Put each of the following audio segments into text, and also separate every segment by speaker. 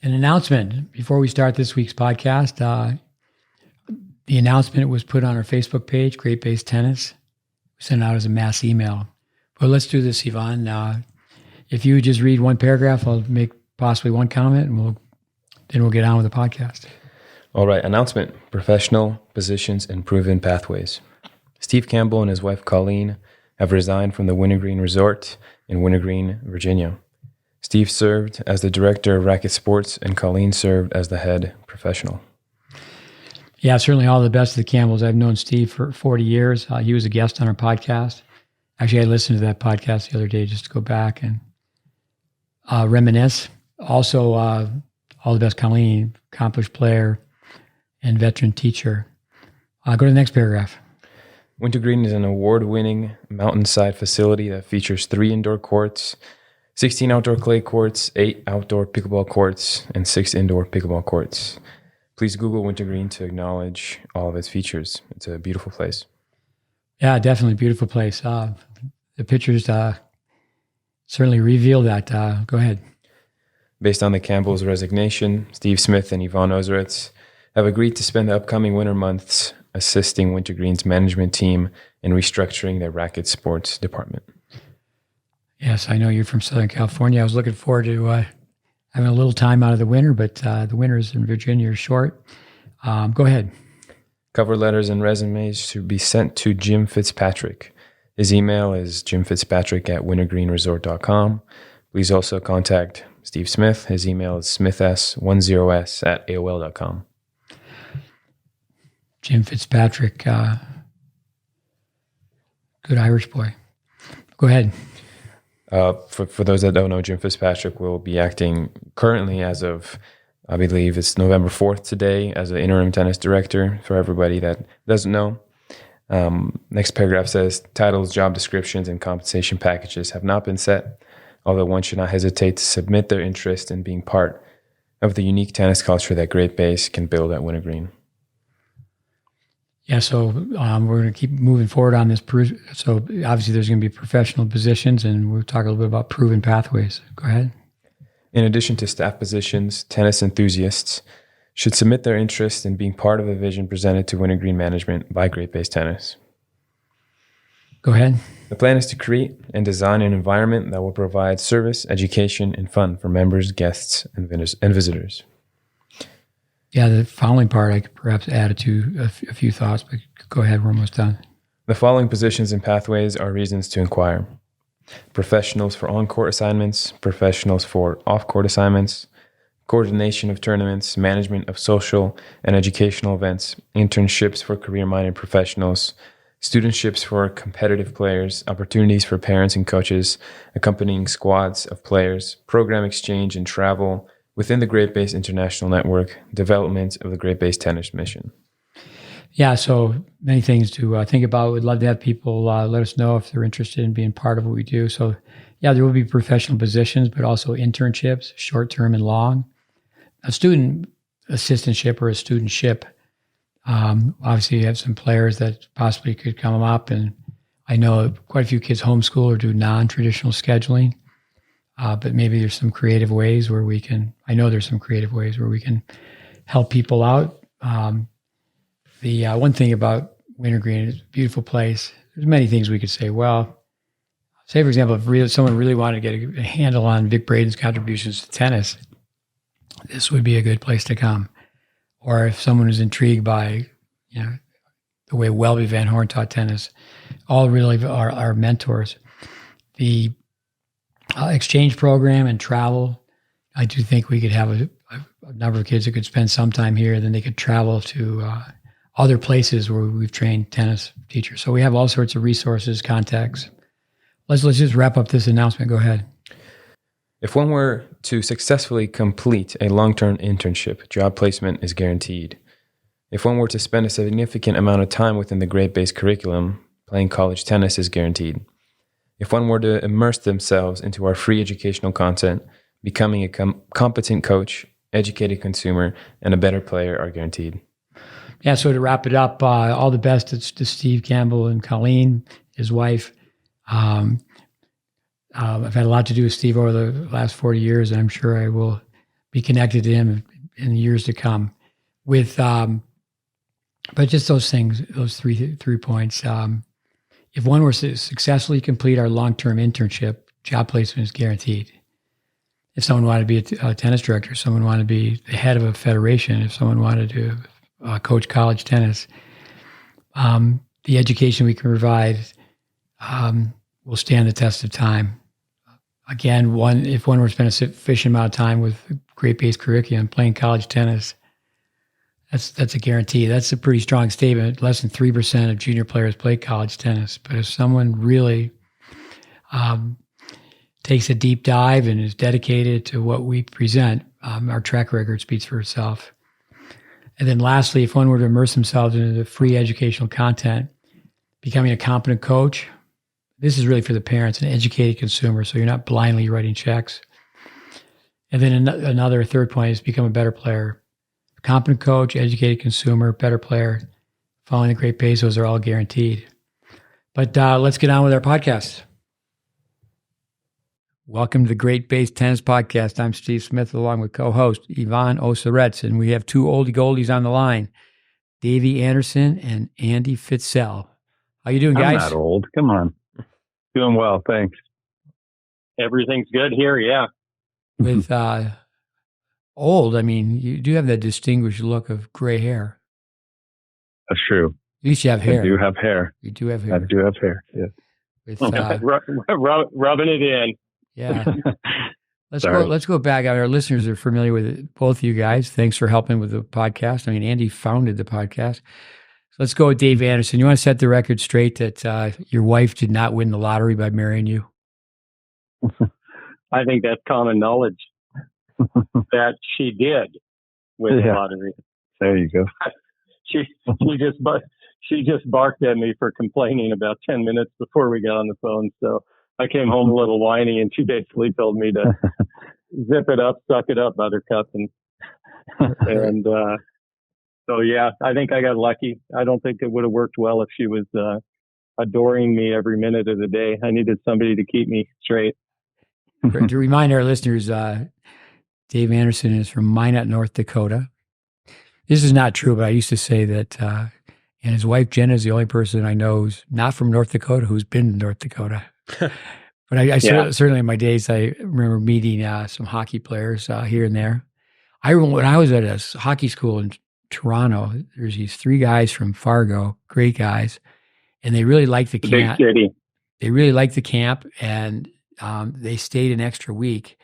Speaker 1: An announcement before we start this week's podcast. The announcement was put on our Facebook page, GreatBase Tennis. We sent it out as a mass email. But let's do this, Yvonne. If you just read one paragraph, I'll make possibly one comment, and we'll get on with the podcast.
Speaker 2: All right, announcement. Professional positions and proven pathways. Steve Campbell and his wife Colleen have resigned from the Wintergreen Resort in Wintergreen, Virginia. Steve served as the director of racket sports, and Colleen served as the head professional.
Speaker 1: Yeah, certainly all the best to the Campbells. I've known Steve for 40 years. He was a guest on our podcast. Actually, I listened to that podcast the other day just to go back and reminisce. Also, all the best, Colleen, accomplished player and veteran teacher. Go to the next paragraph.
Speaker 2: Wintergreen is an award-winning mountainside facility that features 3 indoor courts, 16 outdoor clay courts, 8 outdoor pickleball courts, and 6 indoor pickleball courts. Please Google Wintergreen to acknowledge all of its features. It's a beautiful place.
Speaker 1: Yeah, definitely a beautiful place. The pictures certainly reveal that. Go ahead.
Speaker 2: Based on the Campbell's resignation, Steve Smith and Yvonne Ozerets have agreed to spend the upcoming winter months assisting Wintergreen's management team in restructuring their racket sports department.
Speaker 1: Yes, I know you're from Southern California. I was looking forward to having a little time out of the winter, but the winters in Virginia are short. Go ahead.
Speaker 2: Cover letters and resumes should be sent to Jim Fitzpatrick. His email is jimfitzpatrick@wintergreenresort.com. Please also contact Steve Smith. His email is smiths10s@aol.com.
Speaker 1: Jim Fitzpatrick, good Irish boy. Go ahead.
Speaker 2: For those that don't know, Jim Fitzpatrick will be acting currently as of, I believe it's November 4th today, as an interim tennis director. For everybody that doesn't know, next paragraph says, titles, job descriptions, and compensation packages have not been set, although one should not hesitate to submit their interest in being part of the unique tennis culture that GreatBase can build at Wintergreen.
Speaker 1: Yeah, so we're going to keep moving forward on this. So obviously there's going to be professional positions, and we'll talk a little bit about proven pathways. Go ahead.
Speaker 2: In addition to staff positions, tennis enthusiasts should submit their interest in being part of a vision presented to Wintergreen management by GreatBase Tennis.
Speaker 1: Go ahead.
Speaker 2: The plan is to create and design an environment that will provide service, education, and fun for members, guests, and visitors.
Speaker 1: Yeah, the following part I could perhaps add to a few thoughts, but go ahead, we're almost done.
Speaker 2: The following positions and pathways are reasons to inquire. Professionals for on-court assignments, professionals for off-court assignments, coordination of tournaments, management of social and educational events, internships for career-minded professionals, studentships for competitive players, opportunities for parents and coaches, accompanying squads of players, program exchange and travel within the GreatBase International Network, development of the GreatBase Tennis mission.
Speaker 1: Yeah, so many things to think about. We'd love to have people let us know if they're interested in being part of what we do. So yeah, there will be professional positions, but also internships, short-term and long. A student assistantship or a studentship. Obviously, you have some players that possibly could come up, and I know quite a few kids homeschool or do non-traditional scheduling. But maybe there's some creative ways where we can help people out. The one thing about Wintergreen is a beautiful place. There's many things we could say. Well, say, for example, if someone really wanted to get a handle on Vic Braden's contributions to tennis, this would be a good place to come. Or if someone is intrigued by, the way Welby Van Horn taught tennis, all really are mentors. The exchange program and travel, I do think we could have a number of kids that could spend some time here, then they could travel to other places where we've trained tennis teachers. So we have all sorts of resources, contacts. Let's just wrap up this announcement. Go ahead.
Speaker 2: If one were to successfully complete a long-term internship, job placement is guaranteed. If one were to spend a significant amount of time within the GreatBase curriculum, playing college tennis is guaranteed. If one were to immerse themselves into our free educational content, becoming a competent coach, educated consumer, and a better player are guaranteed.
Speaker 1: Yeah, so to wrap it up, all the best to Steve Campbell and Colleen, his wife. I've had a lot to do with Steve over the last 40 years, and I'm sure I will be connected to him in the years to come. With but just those things, those three points. If one were to successfully complete our long-term internship, job placement is guaranteed. If someone wanted to be a tennis director, someone wanted to be the head of a federation, if someone wanted to coach college tennis, the education we can provide will stand the test of time. Again, if one were to spend a sufficient amount of time with GreatBase curriculum playing college tennis, that's a guarantee. That's a pretty strong statement. Less than 3% of junior players play college tennis. But if someone really takes a deep dive and is dedicated to what we present, our track record speaks for itself. And then lastly, if one were to immerse themselves into the free educational content, becoming a competent coach, this is really for the parents, an educated consumer, so you're not blindly writing checks. And then another third point is become a better player. Competent coach, educated consumer, better player. Following the GreatBase, those are all guaranteed. But let's get on with our podcast. Welcome to the GreatBase Tennis Podcast. I'm Steve Smith, along with co-host Ivan Ozerets, and we have two oldie goldies on the line, Davey Anderson and Andy Fitzell. How you doing, guys?
Speaker 3: I'm not old. Come on. Doing well, thanks.
Speaker 4: Everything's good here, yeah.
Speaker 1: With old, I mean, you do have that distinguished look of gray hair.
Speaker 3: That's true.
Speaker 1: At least you have hair.
Speaker 3: I do have hair.
Speaker 1: You do have hair.
Speaker 3: I do have hair, yes.
Speaker 1: With,
Speaker 4: rubbing it in.
Speaker 1: Yeah. Let's go back. Our listeners are familiar with it, both of you guys. Thanks for helping with the podcast. I mean, Andy founded the podcast. So let's go with Dave Anderson. You want to set the record straight that your wife did not win the lottery by marrying you?
Speaker 4: I think that's common knowledge that she did win the lottery.
Speaker 3: There you go.
Speaker 4: She just barked at me for complaining about 10 minutes before we got on the phone. So I came home a little whiny, and she basically told me to zip it up, suck it up, buttercup, and so yeah, I think I got lucky. I don't think it would have worked well if she was adoring me every minute of the day. I needed somebody to keep me straight.
Speaker 1: To remind our listeners, Dave Anderson is from Minot, North Dakota. This is not true, but I used to say that, and his wife Jenna is the only person I know who's not from North Dakota who's been to North Dakota. But I certainly in my days, I remember meeting some hockey players here and there. I remember when I was at a hockey school in Toronto, there's these three guys from Fargo, great guys, and they really liked the camp.
Speaker 4: Big city.
Speaker 1: They really liked the camp, and they stayed an extra week.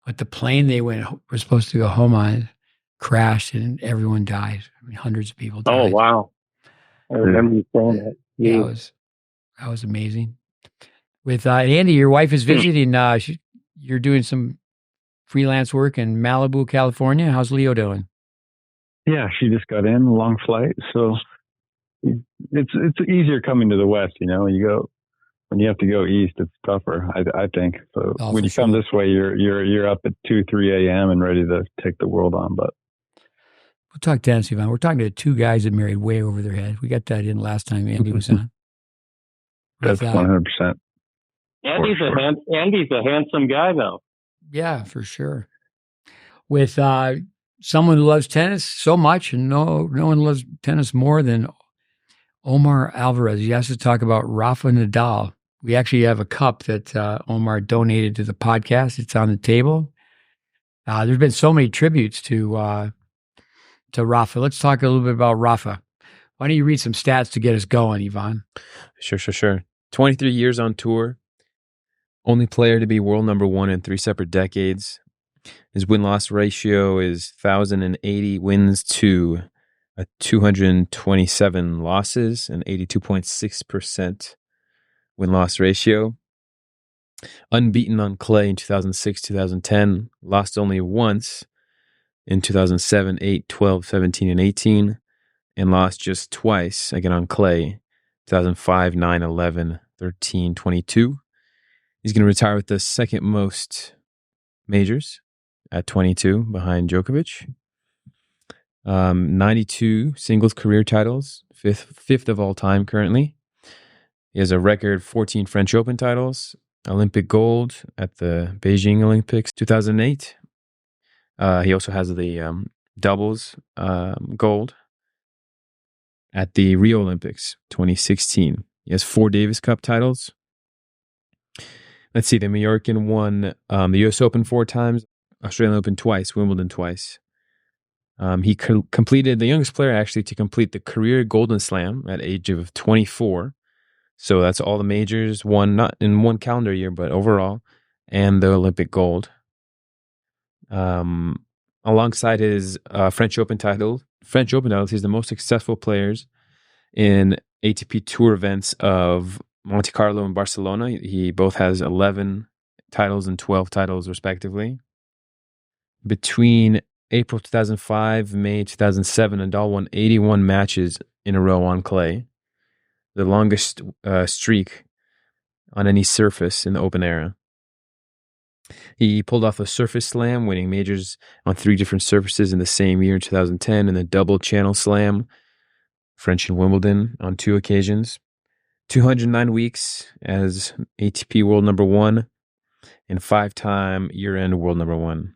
Speaker 1: But the plane they were supposed to go home on crashed, and everyone died. I mean, hundreds of people died.
Speaker 4: Oh, wow. I remember you saying that.
Speaker 1: Yeah, that was amazing. With Andy, your wife is visiting. You're doing some freelance work in Malibu, California. How's Leo doing?
Speaker 3: Yeah, she just got in, long flight. So it's easier coming to the West, you know. When you have to go east, it's tougher, I think. So when you come this way, you're up at 2-3 a.m. and ready to take the world on. But
Speaker 1: we'll talk tennis, Ivan. We're talking to two guys that married way over their head. We got that in last time Andy was on.
Speaker 3: That's 100%.
Speaker 4: Andy's a handsome guy, though.
Speaker 1: Yeah, for sure. With someone who loves tennis so much, and no one loves tennis more than Omar Alvarez. He has to talk about Rafa Nadal. We actually have a cup that Omar donated to the podcast. It's on the table. There's been so many tributes to Rafa. Let's talk a little bit about Rafa. Why don't you read some stats to get us going, Ivan?
Speaker 2: Sure. 23 years on tour. Only player to be world number one in 3 separate decades. His win-loss ratio is 1,080 wins to 227 losses, and 82.6% win-loss ratio. Unbeaten on clay in 2006, 2010. Lost only once in 2007, 8, 12, 17, and 18. And lost just twice, again on clay, 2005, 9, 11, 13, 22. He's going to retire with the second most majors at 22 behind Djokovic. 92 singles career titles, fifth of all time currently. He has a record 14 French Open titles, Olympic gold at the Beijing Olympics 2008, He also has the doubles gold at the Rio Olympics 2016. He has 4 Davis Cup titles. Let's see, the Mallorcan won the U.S. Open 4 times, Australian Open twice, Wimbledon twice. He completed, the youngest player actually to complete the career Golden Slam at age of 24. So that's all the majors won, not in one calendar year, but overall, and the Olympic gold. Alongside his French Open titles, he's the most successful players in ATP Tour events of Monte Carlo and Barcelona. He both has 11 titles and 12 titles, respectively. Between April 2005, May 2007, Nadal won 81 matches in a row on clay, the longest streak on any surface in the Open era. He pulled off a surface slam, winning majors on 3 different surfaces in the same year in 2010, and the double channel slam, French and Wimbledon, on 2 occasions. 209 weeks as ATP world number 1 and 5-time year-end world number 1.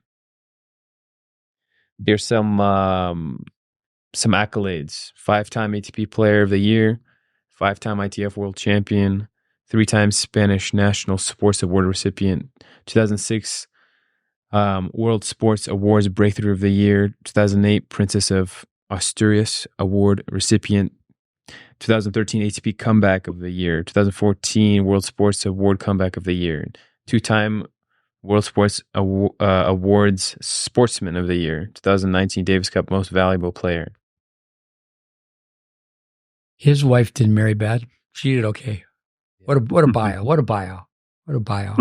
Speaker 2: Here's some accolades. 5-time ATP player of the year, 5-time ITF world champion, 3-time Spanish National Sports Award recipient, 2006 World Sports Awards Breakthrough of the Year, 2008 Princess of Asturias Award recipient, 2013 ATP Comeback of the Year, 2014 World Sports Award Comeback of the Year, 2-time World Sports Awards Sportsman of the Year, 2019 Davis Cup Most Valuable Player.
Speaker 1: His wife didn't marry bad. She did okay. What a bio. What a bio. What a bio.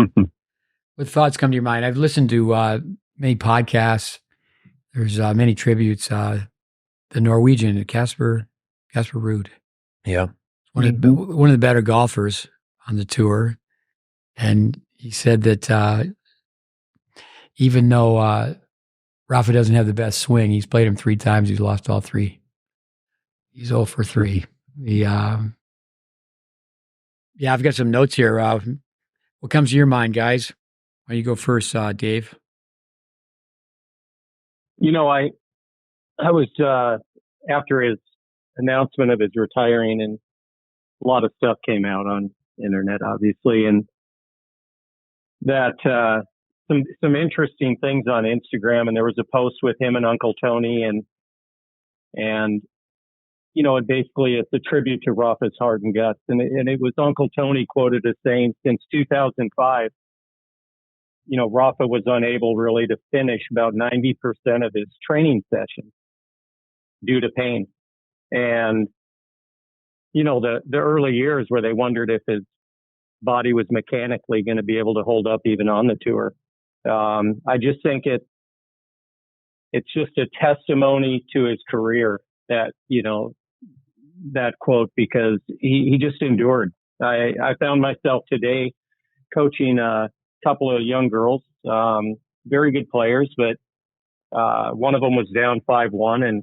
Speaker 1: What thoughts come to your mind? I've listened to many podcasts. There's many tributes. The Norwegian, Casper Ruud.
Speaker 2: Yeah.
Speaker 1: One of the better golfers on the tour. And he said that even though Rafa doesn't have the best swing, he's played him 3 times. He's lost all 3. He's 0 for 3. I've got some notes here. What comes to your mind, guys? Why don't you go first, Dave?
Speaker 4: I was after his announcement of his retiring, and a lot of stuff came out on internet, obviously, and that some interesting things on Instagram. And there was a post with him and Uncle Tony, and and basically it's a tribute to Rafa's heart and guts. And it was Uncle Tony quoted as saying, since 2005, Rafa was unable really to finish about 90% of his training sessions due to pain. And, the early years where they wondered if his body was mechanically going to be able to hold up even on the tour. I just think it's just a testimony to his career that, that quote, because he just endured. I found myself today coaching a couple of young girls, very good players, but one of them was down 5-1,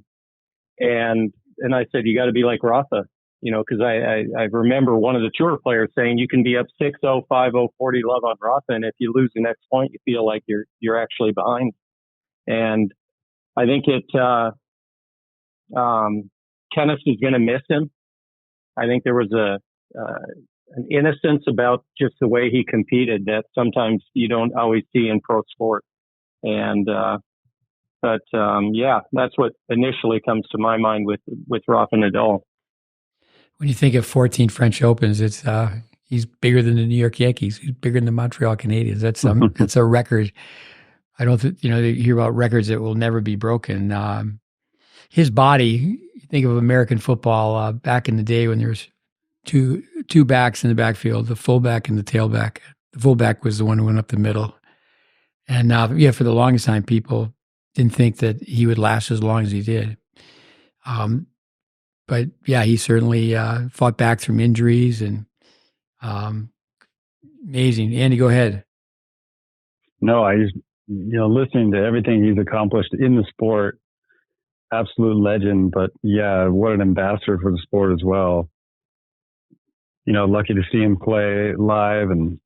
Speaker 4: and I said, you got to be like Rafa, because I remember one of the tour players saying you can be up 6-0, 5-0, 40 love on Rafa, and if you lose the next point, you feel like you're actually behind. And I think tennis is going to miss him. I think there was an innocence about just the way he competed that sometimes you don't always see in pro sport. And but that's what initially comes to my mind with Rafa Nadal.
Speaker 1: When you think of 14 French Opens, it's he's bigger than the New York Yankees. He's bigger than the Montreal Canadiens. That's a record. I don't you hear about records that will never be broken. His body, you think of American football back in the day when there was two backs in the backfield, the fullback and the tailback. The fullback was the one who went up the middle. And for the longest time, people didn't think that he would last as long as he did. But yeah, he certainly fought back from injuries, and amazing. Andy, go ahead.
Speaker 3: No, I just, listening to everything he's accomplished in the sport, absolute legend. But yeah, what an ambassador for the sport as well. Lucky to see him play live and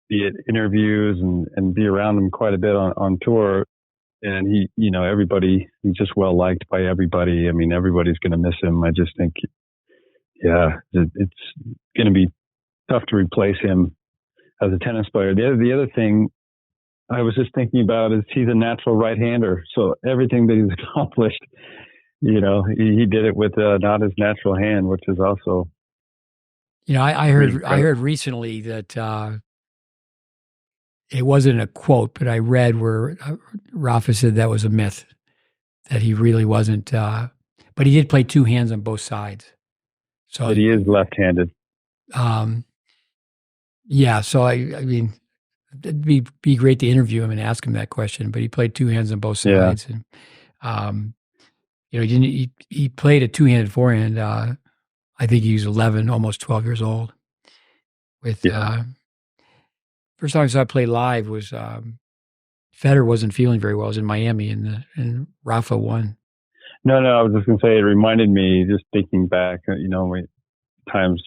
Speaker 3: be at interviews and be around him quite a bit on tour. and he's just well liked by everybody. I mean, everybody's going to miss him. I just think, yeah, it's going to be tough to replace him as a tennis player. The other thing I was just thinking about is he's a natural right-hander. So everything that he's accomplished, he did it with not his natural hand, which is also.
Speaker 1: I heard recently that it wasn't a quote, but I read where Rafa said that was a myth, that he really wasn't. But he did play two hands on both sides. So
Speaker 3: but he is left-handed.
Speaker 1: Yeah. So I mean, it'd be great to interview him and ask him that question. But he played two hands on both sides, and he played a two-handed forehand. I think he was 11, almost 12 years old. First time I saw him play live was Federer wasn't feeling very well. I was in Miami, and Rafa won.
Speaker 3: No, I was just going to say, it reminded me, just thinking back, times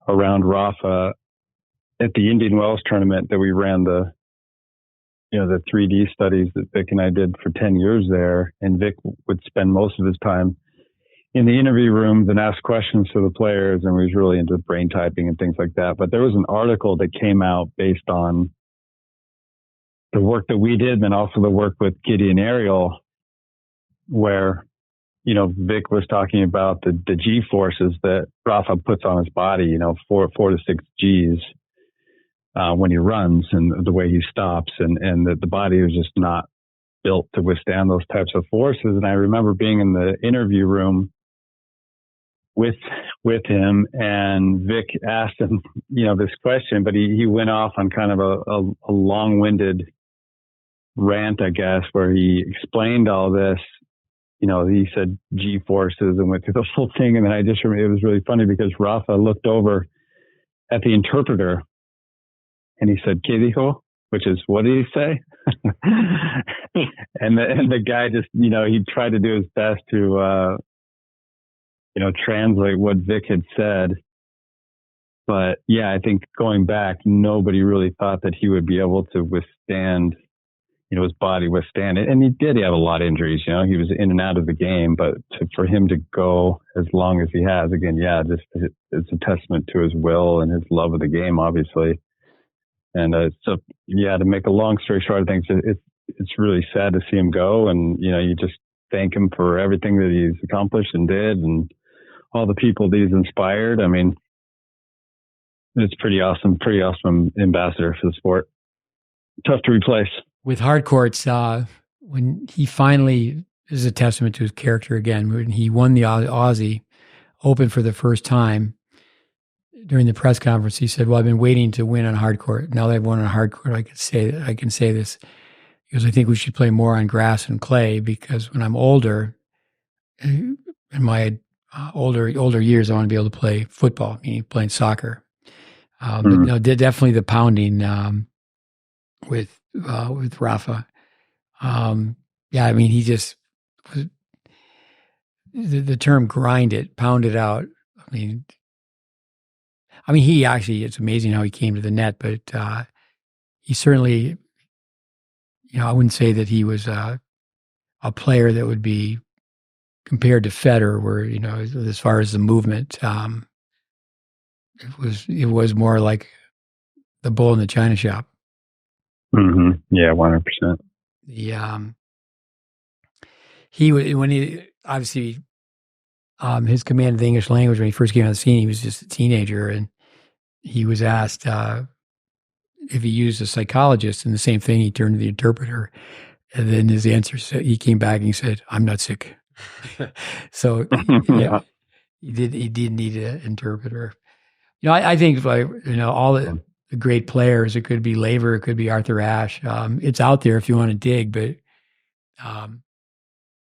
Speaker 3: around Rafa at the Indian Wells tournament that we ran the 3D studies that Vic and I did for 10 years there. And Vic would spend most of his time in the interview rooms and ask questions to the players. And he was really into brain typing and things like that. But there was an article that came out based on the work that we did, and then also the work with Gideon Ariel, where, Vic was talking about the G forces that Rafa puts on his body, 4 to 6 Gs when he runs, and the way he stops, and that the body is just not built to withstand those types of forces. And I remember being in the interview room with him, and Vic asked him, this question, but he went off on kind of a long-winded rant, I guess, where he explained all this. He said G forces and went through the whole thing. And then I just remember, it was really funny because Rafa looked over at the interpreter and he said, "¿Qué dijo?" Which is, what did he say? and the guy just, he tried to do his best to, translate what Vic had said. But yeah, I think going back, nobody really thought that he would be able to withstand, his body withstand it. And he did have a lot of injuries, he was in and out of the game, but for him to go as long as he has, again, it's a testament to his will and his love of the game, obviously. And to make a long story short, I think it's really sad to see him go. And, you just thank him for everything that he's accomplished and did, and all the people that he's inspired. I mean, it's pretty awesome ambassador for the sport. Tough to replace.
Speaker 1: With hard courts, when he finally, this is a testament to his character again, when he won the Aussie Open for the first time, during the press conference, he said, "Well, I've been waiting to win on hard court. Now that I've won on hard court, I can say this." He goes, "I think we should play more on grass and clay, because when I'm older, in my older years, I want to be able to play football, meaning playing soccer." But no, definitely the pounding with Rafa. I mean, he just the term "grind it, pound it out." I mean, he actually, it's amazing how he came to the net, but he certainly, I wouldn't say that he was a player that would be compared to Federer, where, as far as the movement, it was more like the bull in the china shop.
Speaker 3: Mm-hmm. Yeah, 100%.
Speaker 1: When obviously, his command of the English language, when he first came on the scene, he was just a teenager, and he was asked if he used a psychologist, and the same thing, he turned to the interpreter, and then his answer said, he came back and he said, "I'm not sick." So
Speaker 3: yeah,
Speaker 1: he did need an interpreter. I think all the great players, it could be Laver, it could be Arthur Ashe. It's out there if you want to dig, but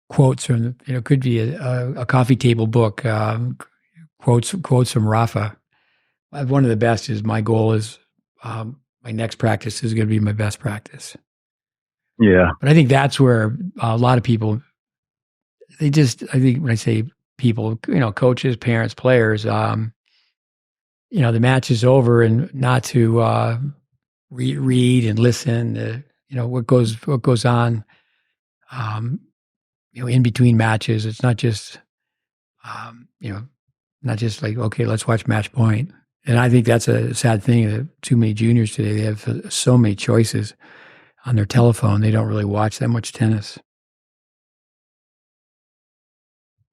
Speaker 1: quotes from, could be a coffee table book, quotes from Rafa. One of the best is, my goal is my next practice is going to be my best practice.
Speaker 3: Yeah.
Speaker 1: But I think that's where a lot of people, I think when I say people, coaches, parents, players, the match is over, and not to read and listen to, what goes on in between matches. It's not just, not just like, okay, let's watch match point. And I think that's a sad thing that too many juniors today, they have so many choices on their telephone. They don't really watch that much tennis.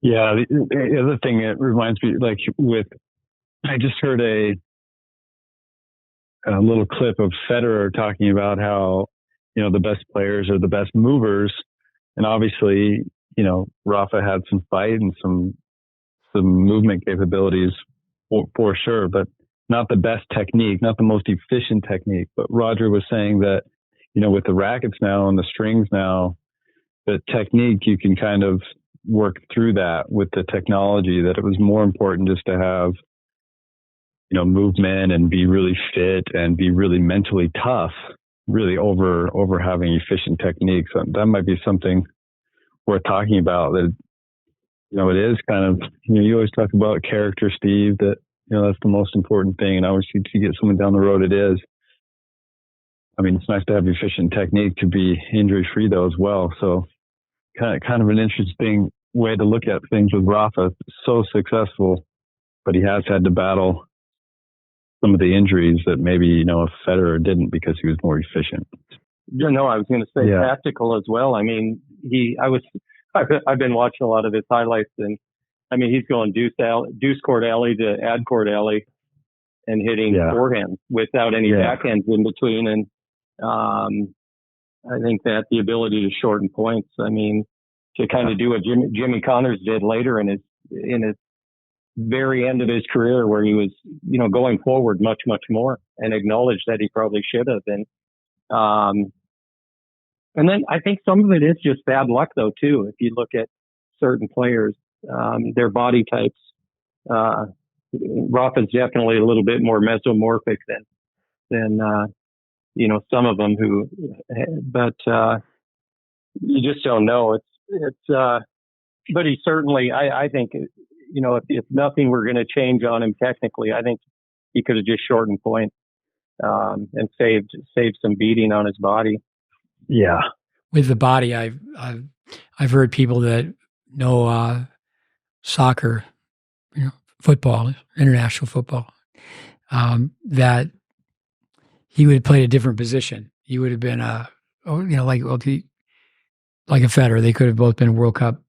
Speaker 3: Yeah. The other thing it reminds me, like I just heard a little clip of Federer talking about how, the best players are the best movers. And obviously, Rafa had some fight and some movement capabilities for sure, but not the best technique, not the most efficient technique. But Roger was saying that, with the rackets now and the strings now, the technique, you can kind of work through that with the technology, that it was more important just to have, movement and be really fit and be really mentally tough, really over having efficient techniques. So that might be something worth talking about, that, it is kind of, you always talk about character, Steve, that, that's the most important thing. And obviously to get someone down the road, it is. I mean, it's nice to have efficient technique to be injury free though as well. So kind of an interesting way to look at things with Rafa. So successful, but he has had to battle some of the injuries that maybe, if Federer didn't, because he was more efficient.
Speaker 4: I was going to say tactical as well. I mean, I've been watching a lot of his highlights, and I mean, he's going deuce court alley to ad court alley and hitting forehand without any backhands in between. And I think that the ability to shorten points, I mean, to kind of do what Jimmy Connors did later in his very end of his career, where he was, going forward much, much more, and acknowledged that he probably should have. And then I think some of it is just bad luck, though, too. If you look at certain players, their body types, Rafa's definitely a little bit more mesomorphic than some of them but you just don't know. But he certainly, I think, if nothing were going to change on him technically, I think he could have just shortened points and saved some beating on his body.
Speaker 3: Yeah.
Speaker 1: With the body, I've heard people that know soccer, football, international football, that he would have played a different position. He would have been like a Federer. They could have both been World Cup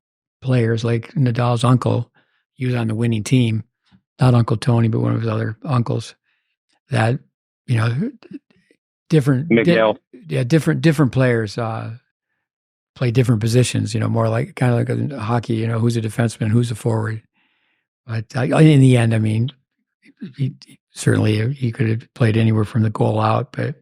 Speaker 1: players. Like Nadal's uncle, he was on the winning team, not Uncle Tony, but one of his other uncles. That different
Speaker 4: Miguel.
Speaker 1: Different players play different positions. More like kind of like a hockey. Who's a defenseman, who's a forward. But in the end, I mean, he could have played anywhere from the goal out. But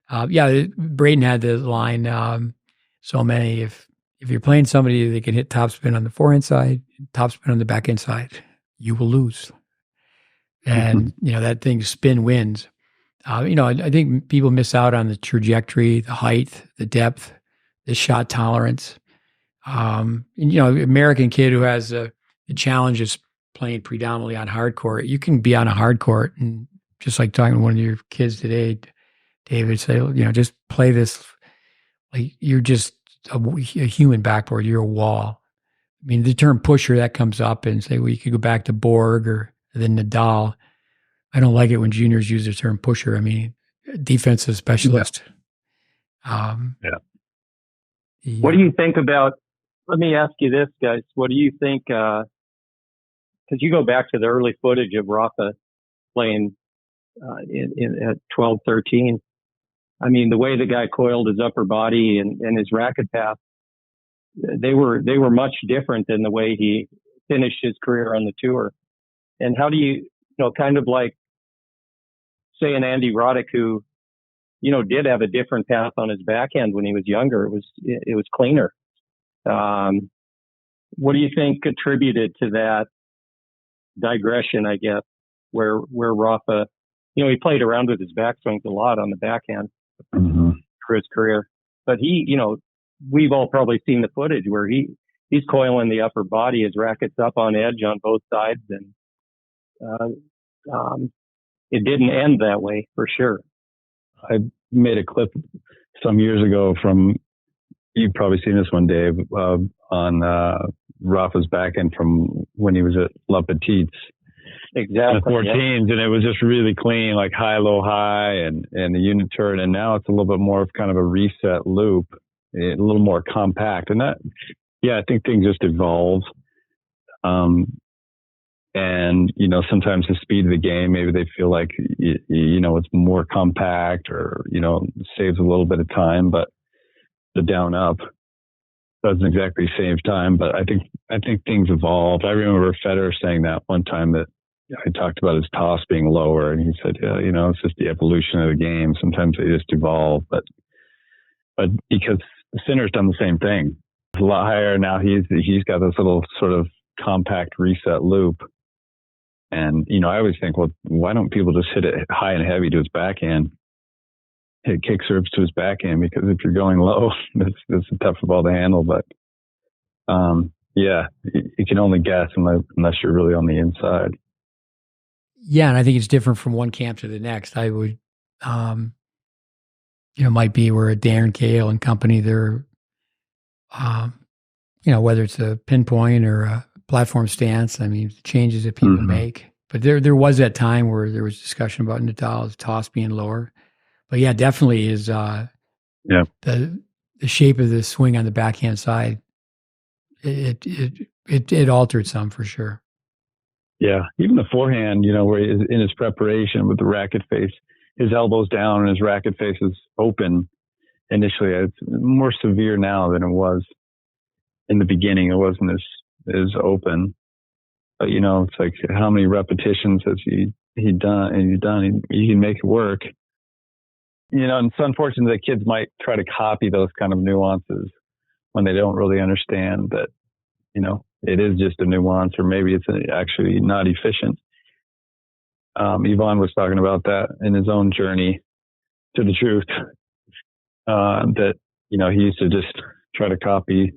Speaker 1: Braden had the line. So many, if you're playing somebody that can hit topspin on the forehand side, topspin on the backhand side, you will lose. And that thing, spin wins. I think people miss out on the trajectory, the height, the depth, the shot tolerance. American kid who has the challenge of playing predominantly on hard court. You can be on a hard court, and just like talking to one of your kids today, David, say, just play this like you're just a human backboard. You're a wall. I mean, the term pusher, that comes up, and say, well, you could go back to Borg or then Nadal. I don't like it when juniors use the term pusher. I mean, defensive specialist.
Speaker 4: What do you think about, let me ask you this, guys. What do you think, because you go back to the early footage of Rafa playing at 12, 13. I mean, the way the guy coiled his upper body and his racket path, they were much different than the way he finished his career on the tour. And how do you, kind of like, say, an Andy Roddick who, did have a different path on his backhand when he was younger. It was cleaner. What do you think contributed to that digression, I guess, where Rafa, he played around with his backswings a lot on the backhand for his career. But he, we've all probably seen the footage where he's coiling the upper body, his racket's up on edge on both sides, and it didn't end that way for sure.
Speaker 3: I made a clip some years ago from, you've probably seen this one, Dave, on Rafa's backhand from when he was at La Petite.
Speaker 4: Exactly.
Speaker 3: 14s, and it was just really clean, like high, low, high, and the unit turn. And now it's a little bit more of kind of a reset loop, a little more compact. And that, I think things just evolve. And, sometimes the speed of the game, maybe they feel like, it's more compact or, saves a little bit of time, but the down up doesn't exactly save time. But I think things evolve. I remember Federer saying that one time that I talked about his toss being lower, and he said, it's just the evolution of the game. Sometimes they just evolve, but because Sinner's done the same thing. It's a lot higher now. He's got this little sort of compact reset loop. And, I always think, well, why don't people just hit it high and heavy to his backhand, hit kick serves to his backhand? Because if you're going low, it's a tough ball to handle. But, you can only guess unless you're really on the inside.
Speaker 1: Yeah, and I think it's different from one camp to the next. I would, might be where Darren Cahill and company, they're, whether it's a pinpoint or a platform stance, changes that people make. But there was that time where there was discussion about Nadal's toss being lower. But yeah, definitely is the shape of the swing on the backhand side. It altered some for sure.
Speaker 3: Yeah, even the forehand, where he is in his preparation with the racket face, his elbows down and his racket face is open initially. It's more severe now than it was in the beginning. It wasn't as open. But, it's like how many repetitions has he done? And he can make it work. And it's unfortunate that kids might try to copy those kind of nuances when they don't really understand that, it is just a nuance, or maybe it's actually not efficient. Yvonne was talking about that in his own journey to the truth, that, he used to just try to copy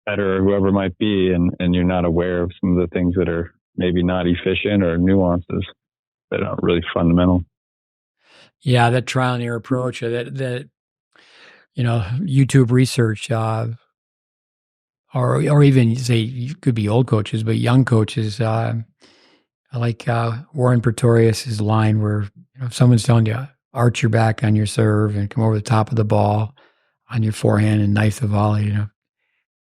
Speaker 3: Federer or whoever it might be, and you're not aware of some of the things that are maybe not efficient or nuances that aren't really fundamental.
Speaker 1: Yeah, that trial and error approach, that YouTube research, or even say you could be old coaches, but young coaches. I like Warren Pretorius's line where if someone's telling you arch your back on your serve and come over the top of the ball on your forehand and knife the volley,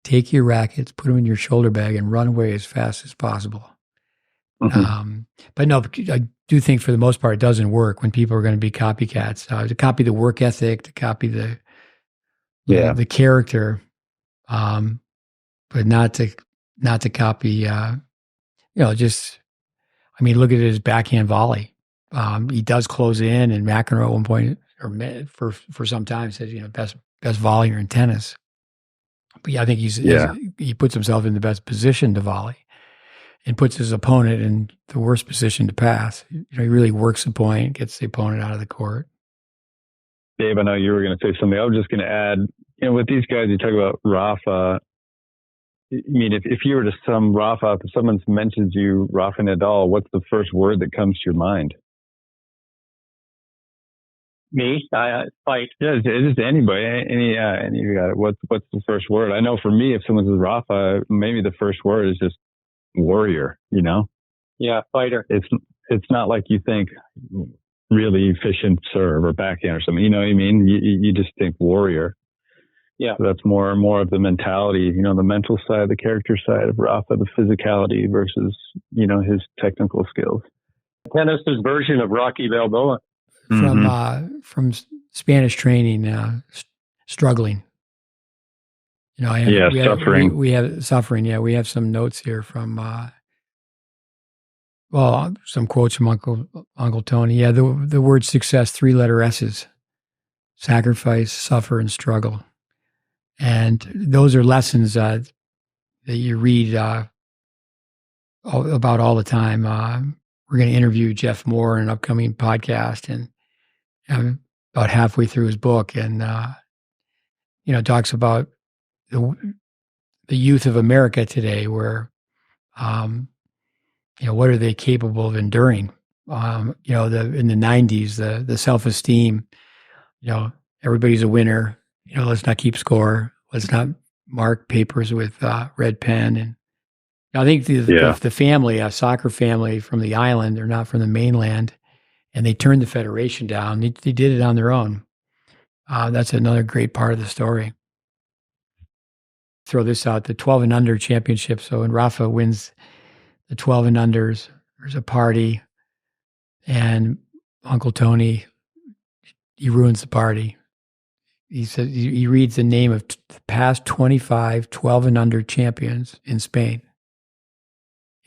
Speaker 1: take your rackets, put them in your shoulder bag, and run away as fast as possible. But no, I do think for the most part it doesn't work when people are going to be copycats. To copy the work ethic, to copy the character, but not to copy. Look at his backhand volley. He does close in, and McEnroe at one point, or for some time, says best volleyer in tennis. But yeah, I think he puts himself in the best position to volley, and puts his opponent in the worst position to pass. He really works the point, gets the opponent out of the court.
Speaker 3: Dave, I know you were going to say something. I was just going to add, with these guys, you talk about Rafa. If you were to sum Rafa up, if someone mentions you, Rafa Nadal, what's the first word that comes to your mind?
Speaker 4: Me? Fight.
Speaker 3: Yeah, just anybody. Any you got it. What's the first word? I know for me, if someone says Rafa, maybe the first word is just warrior.
Speaker 4: Yeah, fighter.
Speaker 3: It's not like you think really efficient serve or backhand or something. You know what I mean? You just think warrior.
Speaker 4: Yeah.
Speaker 3: So that's more of the mentality, the mental side, the character side of Rafa, the physicality versus, his technical skills.
Speaker 4: Tennis's version of Rocky Balboa.
Speaker 1: From Spanish training, struggling.
Speaker 3: Suffering.
Speaker 1: We have suffering. Yeah, we have some notes here from, some quotes from Uncle Tony. Yeah, the word success, 3-letter S's: sacrifice, suffer, and struggle. And those are lessons that you read about all the time. We're going to interview Jeff Moore in an upcoming podcast, and about halfway through his book, and talks about the youth of America today, where what are they capable of enduring? In the 90s, the self-esteem, everybody's a winner. Let's not keep score. let's not mark papers with red pen. And I think the family, a soccer family from the island, they're not from the mainland, and they turned the federation down. They did it on their own. That's another great part of the story. Throw this out, the 12 and under championship. So when Rafa wins the 12 and unders, there's a party, and Uncle Tony, he ruins the party. He says he reads the name of the past 25 12 and under champions in Spain.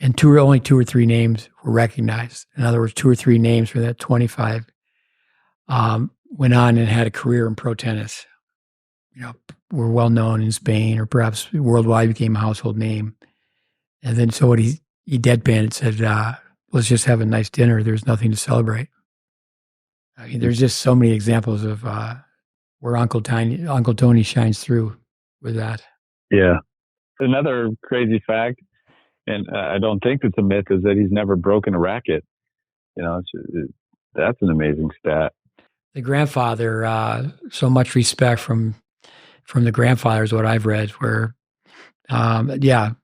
Speaker 1: And only two or three names were recognized. In other words, two or three names for that 25 went on and had a career in pro tennis. Were well known in Spain or perhaps worldwide, became a household name. And then so what he deadpanned and said, let's just have a nice dinner. There's nothing to celebrate. I mean, there's just so many examples of where Uncle Tony shines through with that.
Speaker 3: Yeah. Another crazy fact, and I don't think it's a myth, is that he's never broken a racket. That's an amazing stat.
Speaker 1: The grandfather, so much respect from the grandfather is what I've read, where, a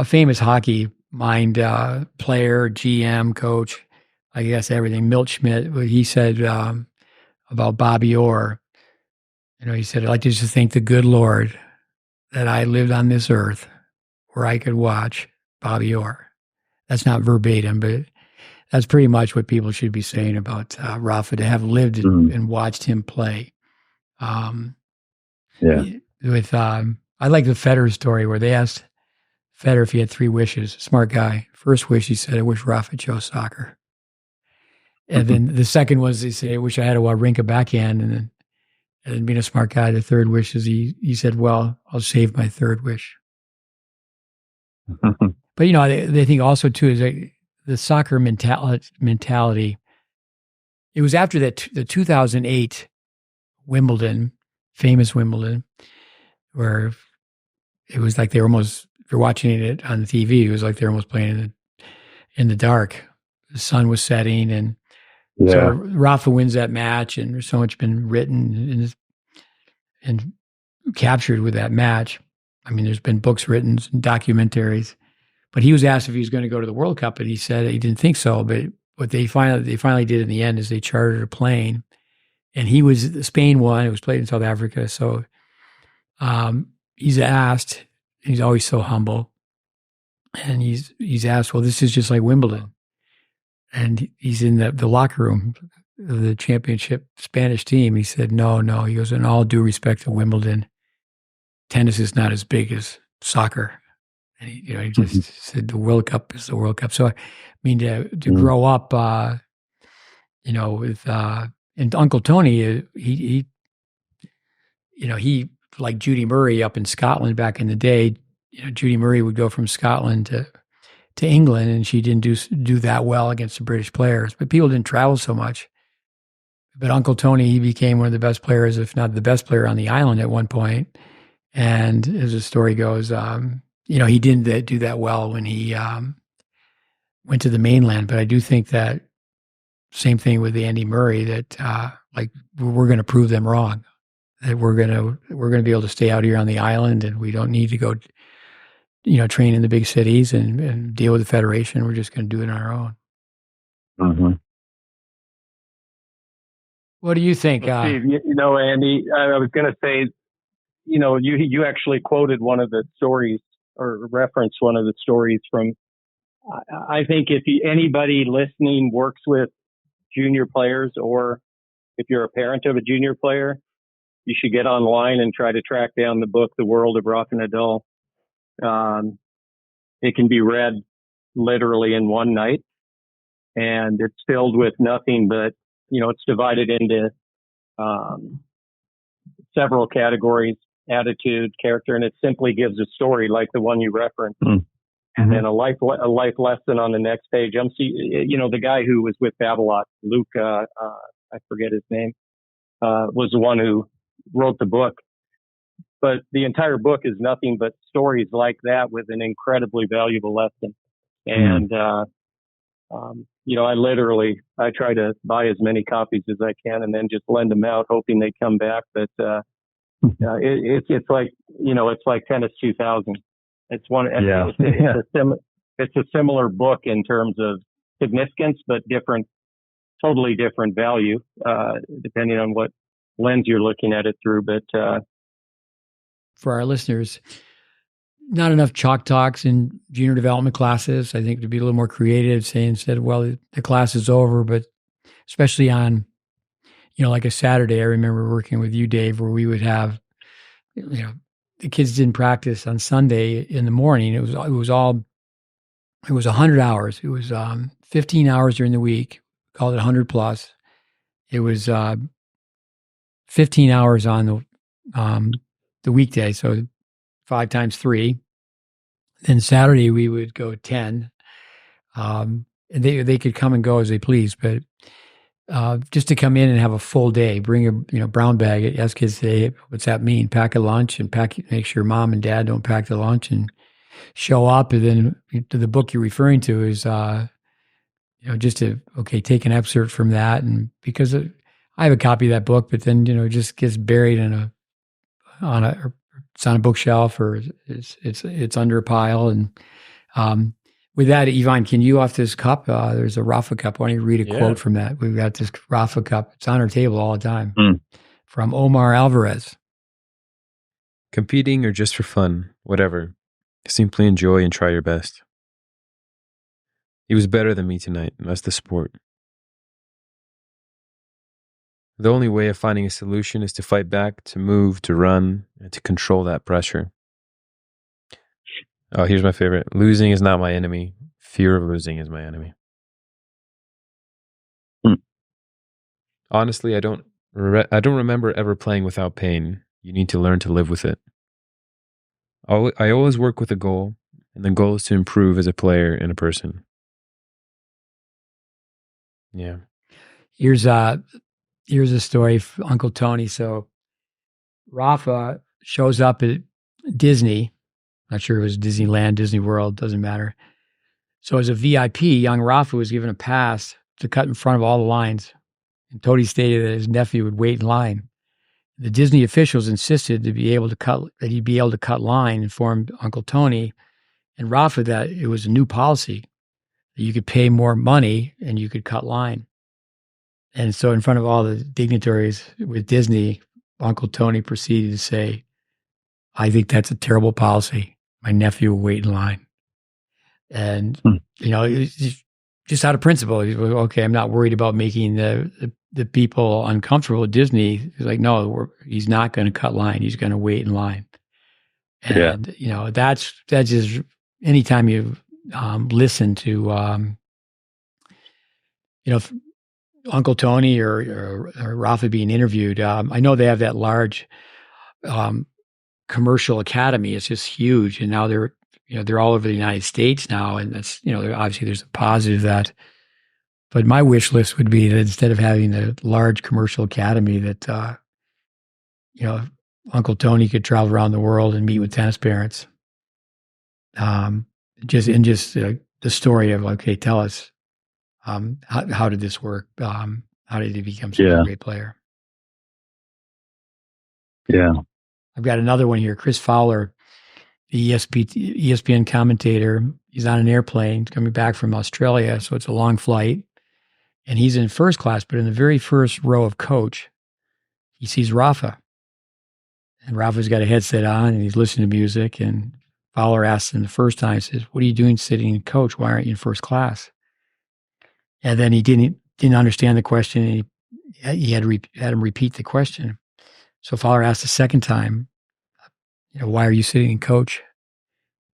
Speaker 1: famous hockey mind player, GM, coach, I guess everything, Milt Schmidt, he said about Bobby Orr, he said, I'd like to just thank the good Lord that I lived on this earth where I could watch Bobby Orr. That's not verbatim, but that's pretty much what people should be saying about Rafa, to have lived and watched him play. I like the Federer story where they asked Federer if he had three wishes. Smart guy. First wish, he said, I wish Rafa chose soccer. And then the second was, he said, I wish I had a Wawrinka backhand. And then being a smart guy, the third wish is he said, well, I'll save my third wish. But, they think also, too, is the soccer mentality. It was after the 2008 Wimbledon, famous Wimbledon, where it was like they were almost, if you're watching it on the TV, it was like they were almost playing in the dark. The sun was setting, and so Rafa wins that match, and there's so much been written and captured with that match. I mean, there's been books written and documentaries, but he was asked if he was going to go to the World Cup, and he said he didn't think so. But what they finally did in the end is they chartered a plane, and Spain won. It was played in South Africa, so he's asked. He's always so humble, and he's asked, well, this is just like Wimbledon. And he's in the locker room of the championship Spanish team. He said, no. He goes, in all due respect to Wimbledon, tennis is not as big as soccer. And he just said the World Cup is the World Cup. So, I mean, to grow up, with, and Uncle Tony, he like Judy Murray up in Scotland back in the day. Judy Murray would go from Scotland to England, and she didn't do that well against the British players. But people didn't travel so much. But Uncle Tony, he became one of the best players, if not the best player on the island at one point. And as the story goes, he didn't do that well when he went to the mainland. But I do think that same thing with Andy Murray, that we're going to prove them wrong. That we're going to be able to stay out here on the island, and we don't need to go, train in the big cities and deal with the federation. We're just going to do it on our own.
Speaker 3: Mm-hmm.
Speaker 1: What do you think?
Speaker 4: Well, Steve, Andy, I was going to say, you actually quoted one of the stories or referenced one of the stories from, I think if anybody listening works with junior players, or if you're a parent of a junior player, you should get online and try to track down the book, The World of Rafa Nadal. It can be read literally in one night, and it's filled with nothing but, it's divided into several categories: attitude, character, and it simply gives a story like the one you referenced. Mm-hmm. And then a life lesson on the next page. The guy who was with Babolat, Luke, I forget his name, was the one who wrote the book. But the entire book is nothing but stories like that with an incredibly valuable lesson. And, I try to buy as many copies as I can and then just lend them out, hoping they come back. But it's like, it's like Tennis 2000. It's one.
Speaker 3: Yeah.
Speaker 4: It's a similar book in terms of significance, but totally different value, depending on what lens you're looking at it through. But
Speaker 1: for our listeners, not enough chalk talks in junior development classes. I think to be a little more creative, say instead of, well, the class is over, but especially on, like a Saturday, I remember working with you, Dave, where we would have, the kids didn't practice on Sunday in the morning. It was 100 hours. It was 15 hours during the week, called it 100 plus. It was 15 hours on the weekday, so 5 times 3. Then Saturday we would go 10. And they could come and go as they please, but just to come in and have a full day, bring a brown bag. Ask kids today, what's that mean? Pack a lunch and make sure mom and dad don't pack the lunch and show up. And then the book you're referring to is just to take an excerpt from that, and because I have a copy of that book, but then it just gets buried it's on a bookshelf, or it's under a pile. And with that, Yvonne, can you off this cup? There's a Rafa cup. Why don't you read a quote from that? We've got this Rafa cup. It's on our table all the time. From Omar Alvarez.
Speaker 2: Competing or just for fun, whatever. Simply enjoy and try your best. He was better than me tonight, and that's the sport. The only way of finding a solution is to fight back, to move, to run, and to control that pressure. Oh, here's my favorite. Losing is not my enemy. Fear of losing is my enemy. Honestly, I don't remember ever playing without pain. You need to learn to live with it. I always work with a goal, and the goal is to improve as a player and a person. Yeah.
Speaker 1: Here's a story for Uncle Tony. So Rafa shows up at Disney. Not sure it was Disneyland, Disney World, doesn't matter. So as a VIP, young Rafa was given a pass to cut in front of all the lines. And Tony stated that his nephew would wait in line. The Disney officials insisted that he'd be able to cut line, informed Uncle Tony and Rafa that it was a new policy, that you could pay more money and you could cut line. And so in front of all the dignitaries with Disney, Uncle Tony proceeded to say, I think that's a terrible policy. My nephew will wait in line. And, just out of principle, he's like, okay, I'm not worried about making the people uncomfortable at Disney. He's like, no, he's not going to cut line. He's going to wait in line. And, that's just, anytime you listen to, Uncle Tony or Rafa being interviewed, I know they have that large commercial academy. It's just huge. And now they're all over the United States now. And that's, obviously there's a positive that, but my wish list would be that instead of having a large commercial academy that, Uncle Tony could travel around the world and meet with tennis parents. Just the story of, okay, tell us, how did this work? How did he become such a great player?
Speaker 3: Yeah.
Speaker 1: I've got another one here. Chris Fowler, the ESPN commentator. He's on an airplane coming back from Australia, so it's a long flight. And he's in first class, but in the very first row of coach, he sees Rafa. And Rafa's got a headset on, and he's listening to music. And Fowler asks him the first time, he says, what are you doing sitting in coach? Why aren't you in first class? And then he didn't understand the question, and he had him repeat the question. So Fowler asked a second time, why are you sitting in coach?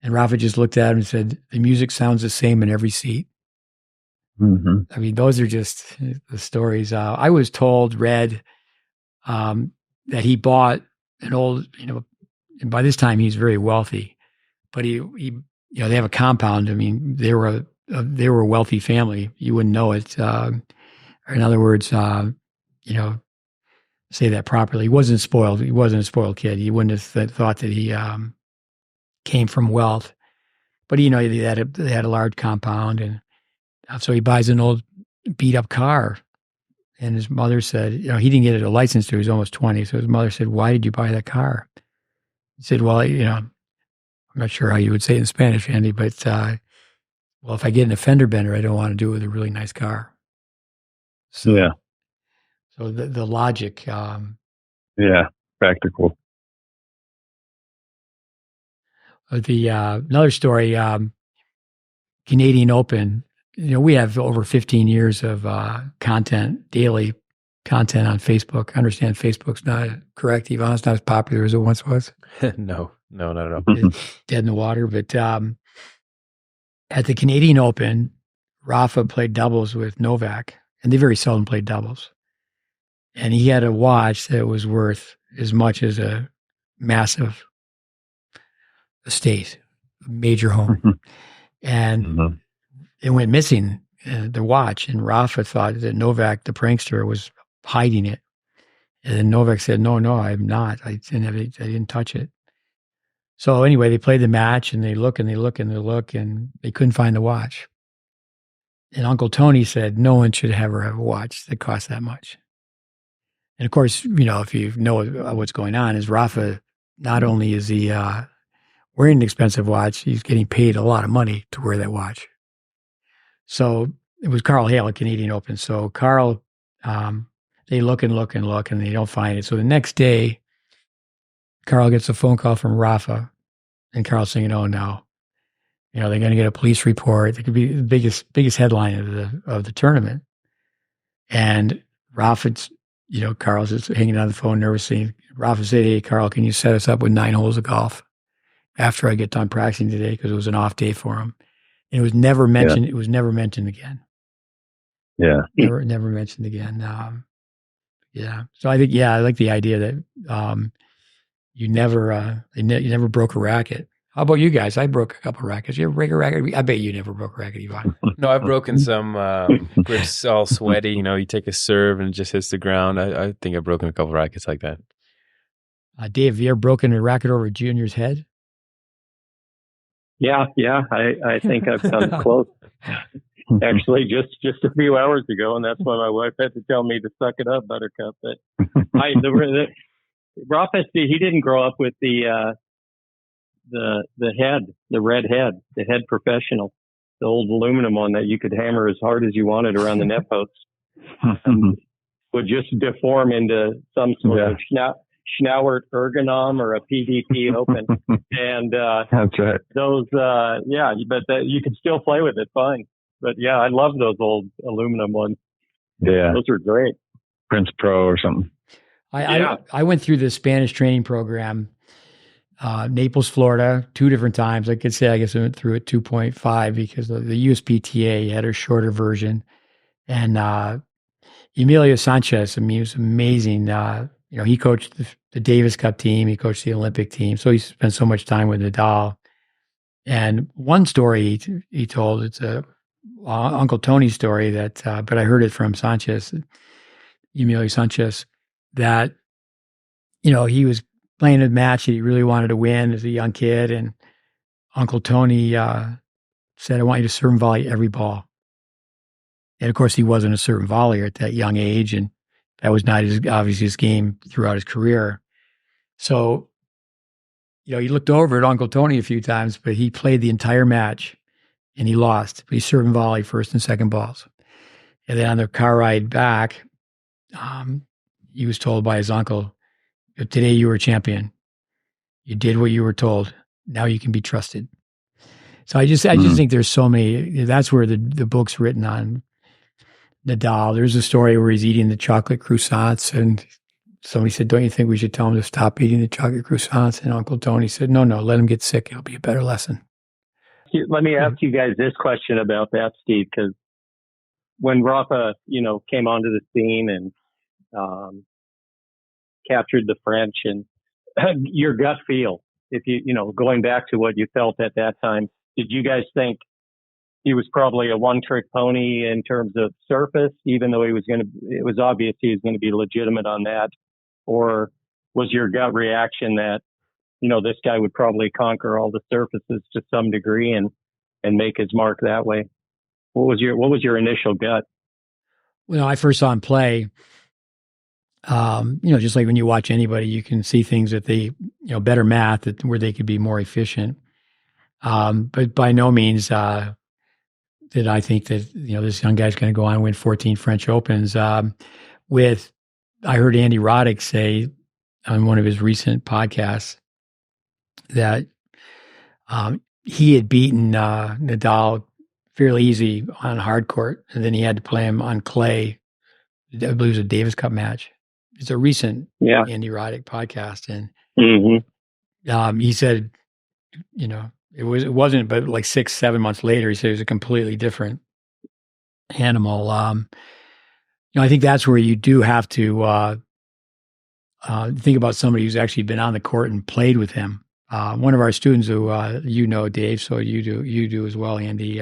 Speaker 1: And Rafa just looked at him and said, the music sounds the same in every seat.
Speaker 3: Mm-hmm.
Speaker 1: I mean, those are just the stories. I was read that he bought an old, and by this time he's very wealthy, but he they have a compound. I mean, they were a wealthy family. You wouldn't know it. In other words, say that properly. He wasn't spoiled. He wasn't a spoiled kid. You wouldn't have thought that he came from wealth. But they had a large compound, and So he buys an old beat up car. And his mother said, he didn't get a license till he was almost 20. So his mother said, "Why did you buy that car?" He said, "Well, I'm not sure how you would say it in Spanish, Andy, but well, if I get an fender bender, I don't want to do it with a really nice car." So,
Speaker 3: Yeah.
Speaker 1: So the logic.
Speaker 3: Yeah. Practical.
Speaker 1: Another story, Canadian Open. We have over 15 years of daily content on Facebook. I understand Facebook's not correct, Yvonne. It's not as popular as it once was.
Speaker 2: No, not at all.
Speaker 1: It's dead in the water. But at the Canadian Open, Rafa played doubles with Novak, and they very seldom played doubles. And he had a watch that was worth as much as a massive estate, a major home. And it went missing, the watch. And Rafa thought that Novak, the prankster, was hiding it. And then Novak said, no, I'm not. I didn't touch it. So anyway, they played the match and they look and they look and they look and they couldn't find the watch. And Uncle Tony said, no one should ever have a watch that costs that much. And of course, if you know what's going on, is Rafa, not only is he wearing an expensive watch, he's getting paid a lot of money to wear that watch. So it was Carl Hale at Canadian Open. So Carl, they look and look and look and they don't find it. So the next day, Carl gets a phone call from Rafa, and Carl's saying, "Oh no, they're going to get a police report. It could be the biggest headline of the tournament." And Rafa's, Carl's just hanging on the phone nervously. Rafa said, "Hey, Carl, can you set us up with 9 holes of golf after I get done practicing today?" Because it was an off day for him. And it was never mentioned. Yeah. It was never mentioned again.
Speaker 3: Yeah.
Speaker 1: Never mentioned again. Yeah. So I think, I like the idea that you never broke a racket. How about you guys? I broke a couple of rackets. You ever break a racket? I bet you never broke a racket, Yvonne.
Speaker 2: No, I've broken some grips all sweaty. You take a serve and it just hits the ground. I think I've broken a couple of rackets like that.
Speaker 1: Dave, have you ever broken a racket over a junior's head?
Speaker 4: Yeah. I think I've come close. Actually, just a few hours ago, and that's when my wife had to tell me to suck it up, Buttercup. But Rafa, he didn't grow up with the head, the red head, the head professional, the old aluminum one that you could hammer as hard as you wanted around the net posts. Would just deform into some sort of Schnaubert ergonom or a PDP open. And
Speaker 3: that's right.
Speaker 4: Those, but you can still play with it fine. But yeah, I love those old aluminum ones.
Speaker 3: Yeah.
Speaker 4: Those are great.
Speaker 3: Prince Pro or something.
Speaker 1: I went through the Spanish training program, Naples, Florida, 2 different times. I could say, I guess I went through it 2.5 because the USPTA had a shorter version. And Emilio Sanchez, he was amazing. He coached the Davis Cup team. He coached the Olympic team. So he spent so much time with Nadal. And one story he told, it's Uncle Tony's story but I heard it from Emilio Sanchez, that, he was playing a match that he really wanted to win as a young kid. And Uncle Tony said, "I want you to serve and volley every ball." And of course, he wasn't a serve and volleyer at that young age. And that was not obviously his game throughout his career. So, he looked over at Uncle Tony a few times, but he played the entire match and he lost. But he served and volleyed first and second balls. And then on the car ride back, he was told by his uncle, "Today you were a champion. You did what you were told. Now you can be trusted." So I just think there's so many. That's where the book's written on Nadal. There's a story where he's eating the chocolate croissants, and somebody said, "Don't you think we should tell him to stop eating the chocolate croissants?" And Uncle Tony said, No, let him get sick. It'll be a better lesson.
Speaker 4: Let me ask you guys this question about that, Steve, because when Rafa, came onto the scene and captured the French, and your gut feel, if going back to what you felt at that time, did you guys think he was probably a one-trick pony in terms of surface, even though it was obvious he was going to be legitimate on that? Or was your gut reaction that, this guy would probably conquer all the surfaces to some degree and make his mark that way? What was your initial gut?
Speaker 1: When I first saw him play, just like when you watch anybody, you can see things that they, better math where they could be more efficient. But by no means did I think that, this young guy's going to go on and win 14 French Opens. I heard Andy Roddick say on one of his recent podcasts that he had beaten Nadal fairly easy on hard court, and then he had to play him on clay. I believe it was a Davis Cup match. It's a recent Andy Roddick podcast, and he said, it wasn't, but like 6-7 months later, he said it was a completely different animal. I think that's where you do have to think about somebody who's actually been on the court and played with him. One of our students who Dave, so you do as well, Andy.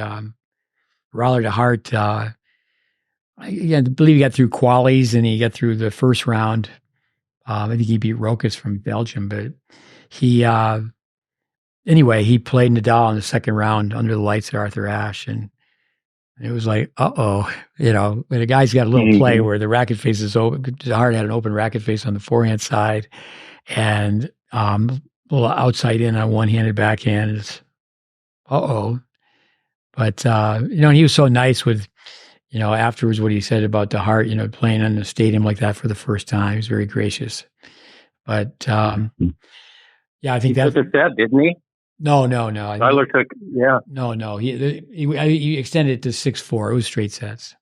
Speaker 1: Roller de Hart. I believe he got through qualies and he got through the first round. I think he beat Rokas from Belgium, but he anyway, he played Nadal in the second round under the lights at Arthur Ashe, and it was like, when a guy's got a little play where the racket face is open. Hart had an open racket face on the forehand side, and a little outside in on one-handed backhand. It's But and he was so nice with, afterwards what he said about the Hart, playing in a stadium like that for the first time. He was very gracious. But I think
Speaker 4: that took a set, didn't he?
Speaker 1: No.
Speaker 4: Tyler took,
Speaker 1: No. He extended it to 6-4. It was straight sets.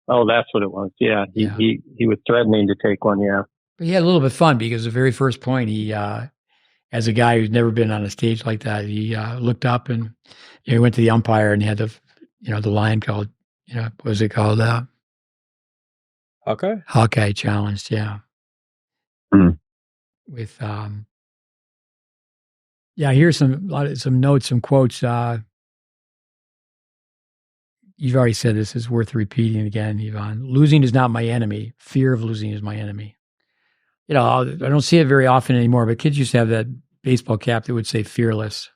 Speaker 4: Oh, that's what it was. Yeah. He was threatening to take one. Yeah.
Speaker 1: But he had a little bit of fun because the very first point, he, as a guy who's never been on a stage like that, he looked up and he went to the umpire and he had the line called, what was it called? Hawkeye challenged. Yeah.
Speaker 3: Mm-hmm.
Speaker 1: With, here's some notes, some quotes. You've already said this is worth repeating again, Yvonne. Losing is not my enemy. Fear of losing is my enemy. I don't see it very often anymore, but kids used to have that baseball cap that would say fearless,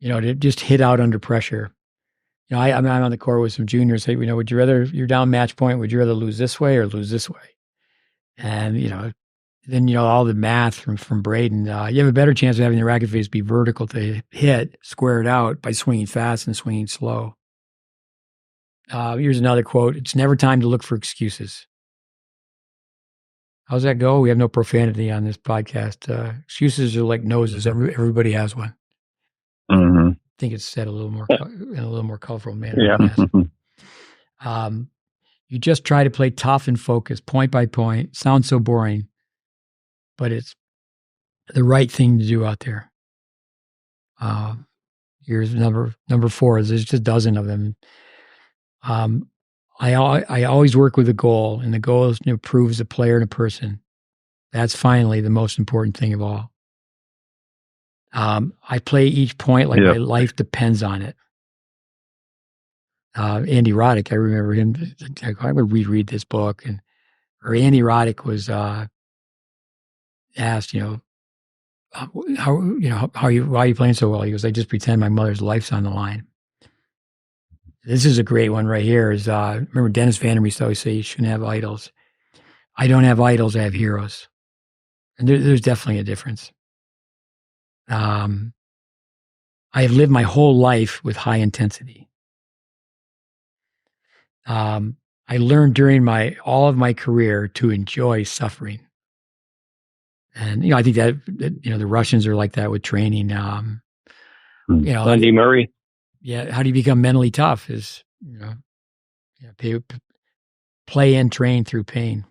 Speaker 1: to just hit out under pressure. I'm on the court with some juniors. Say, would you rather, you're down match point, would you rather lose this way or lose this way? And, then, all the math from Braden, you have a better chance of having the racket face be vertical to hit, square it out by swinging fast and swinging slow. Here's another quote. It's never time to look for excuses. How's that go? We have no profanity on this podcast. Excuses are like noses. Everybody has one.
Speaker 3: Mm-hmm.
Speaker 1: I think it's said in a little more colorful manner.
Speaker 3: Yeah.
Speaker 1: You just try to play tough and focused, point by point. Sounds so boring, but it's the right thing to do out there. Here's number 4. There's just a dozen of them. I always work with a goal, and the goal is to improve as a player and a person. That's finally the most important thing of all. I play each point like my life depends on it. Andy Roddick, I remember him. I would reread this book, or Andy Roddick was asked, why are you playing so well? He goes, I just pretend my mother's life's on the line. This is a great one right here. Remember Dennis Van Der Meest always say you shouldn't have idols. I don't have idols, I have heroes. And there's definitely a difference. I have lived my whole life with high intensity. I learned during all of my career to enjoy suffering. And, I think that the Russians are like that with training.
Speaker 4: Andy Murray.
Speaker 1: Yeah. How do you become mentally tough is, play and train through pain.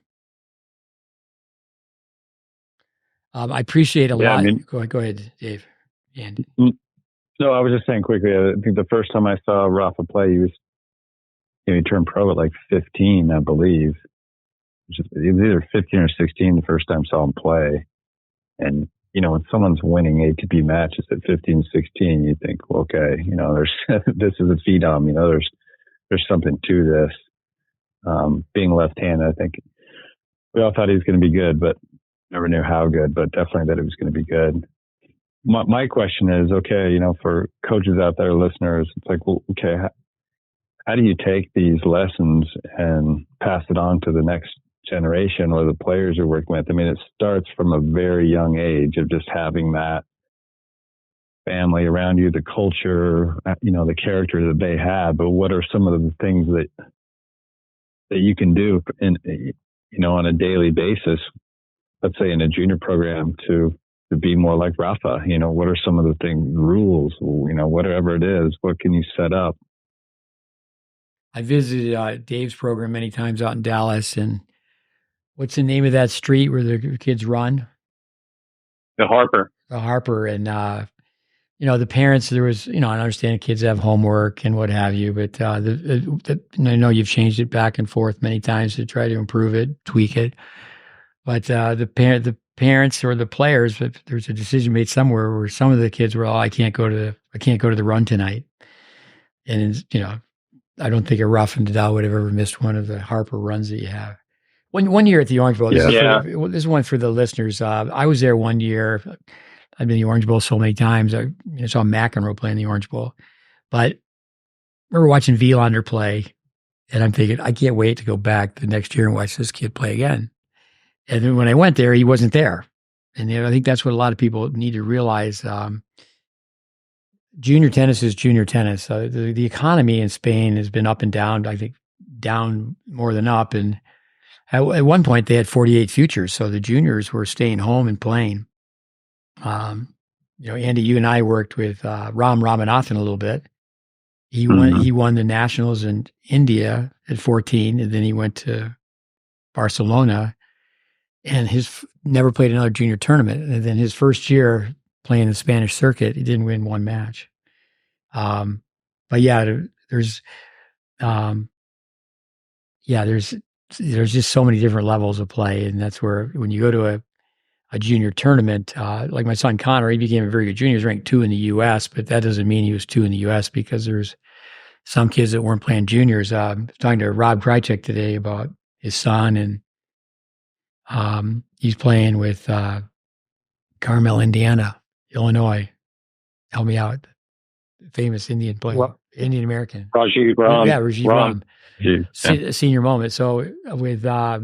Speaker 1: I appreciate a lot. Go ahead, Dave. Andy.
Speaker 3: No, I was just saying quickly, I think the first time I saw Rafa play, he turned pro at like 15, I believe. It was either 15 or 16 the first time I saw him play. And, when someone's winning ATP matches at 15, 16, you think, well, okay, there's, this is a phenom, there's something to this. Being left-handed, I think we all thought he was going to be good, but never knew how good, but definitely that it was going to be good. My question is, okay, for coaches out there, listeners, it's like, well, okay, how do you take these lessons and pass it on to the next generation or the players you're working with? I mean, it starts from a very young age of just having that family around you, the culture, the character that they have. But what are some of the things that you can do on a daily basis, let's say in a junior program, to be more like Rafa? What are some of the rules, whatever it is, what can you set up?
Speaker 1: I visited Dave's program many times out in Dallas. And what's the name of that street where the kids run?
Speaker 4: The Harper.
Speaker 1: The Harper. And, the parents, there was, I understand kids have homework and what have you, but I know you've changed it back and forth many times to try to improve it, tweak it. But the parents or the players, there's a decision made somewhere where some of the kids were, I can't go to the run tonight. And, I don't think a Rafa Nadal would have ever missed one of the Harper runs that you have. One year at the Orange Bowl, this is one for the listeners. I was there one year. I've been in the Orange Bowl so many times. I saw McEnroe play in the Orange Bowl. But I remember watching Wielander play, and I'm thinking, I can't wait to go back the next year and watch this kid play again. And then when I went there, he wasn't there. And I think that's what a lot of people need to realize. Junior tennis is junior tennis. The economy in Spain has been up and down, I think down more than up. And at one point, they had 48 futures. So the juniors were staying home and playing. Andy, you and I worked with Ram Ramanathan a little bit. He won the Nationals in India at 14, and then he went to Barcelona, and never played another junior tournament. And then his first year playing the Spanish circuit, he didn't win one match. But yeah, there's just so many different levels of play, and that's where when you go to a junior tournament, like my son Connor, he became a very good junior. He was ranked 2 in the U.S., but that doesn't mean he was 2 in the U.S. because there's some kids that weren't playing juniors. I was talking to Rob Krychek today about his son, and he's playing with Carmel, Indiana, Illinois. Help me out. Famous Indian player, Indian American.
Speaker 4: Rajiv Ram.
Speaker 1: Yeah, Rajiv Ram. Senior moment. So with, I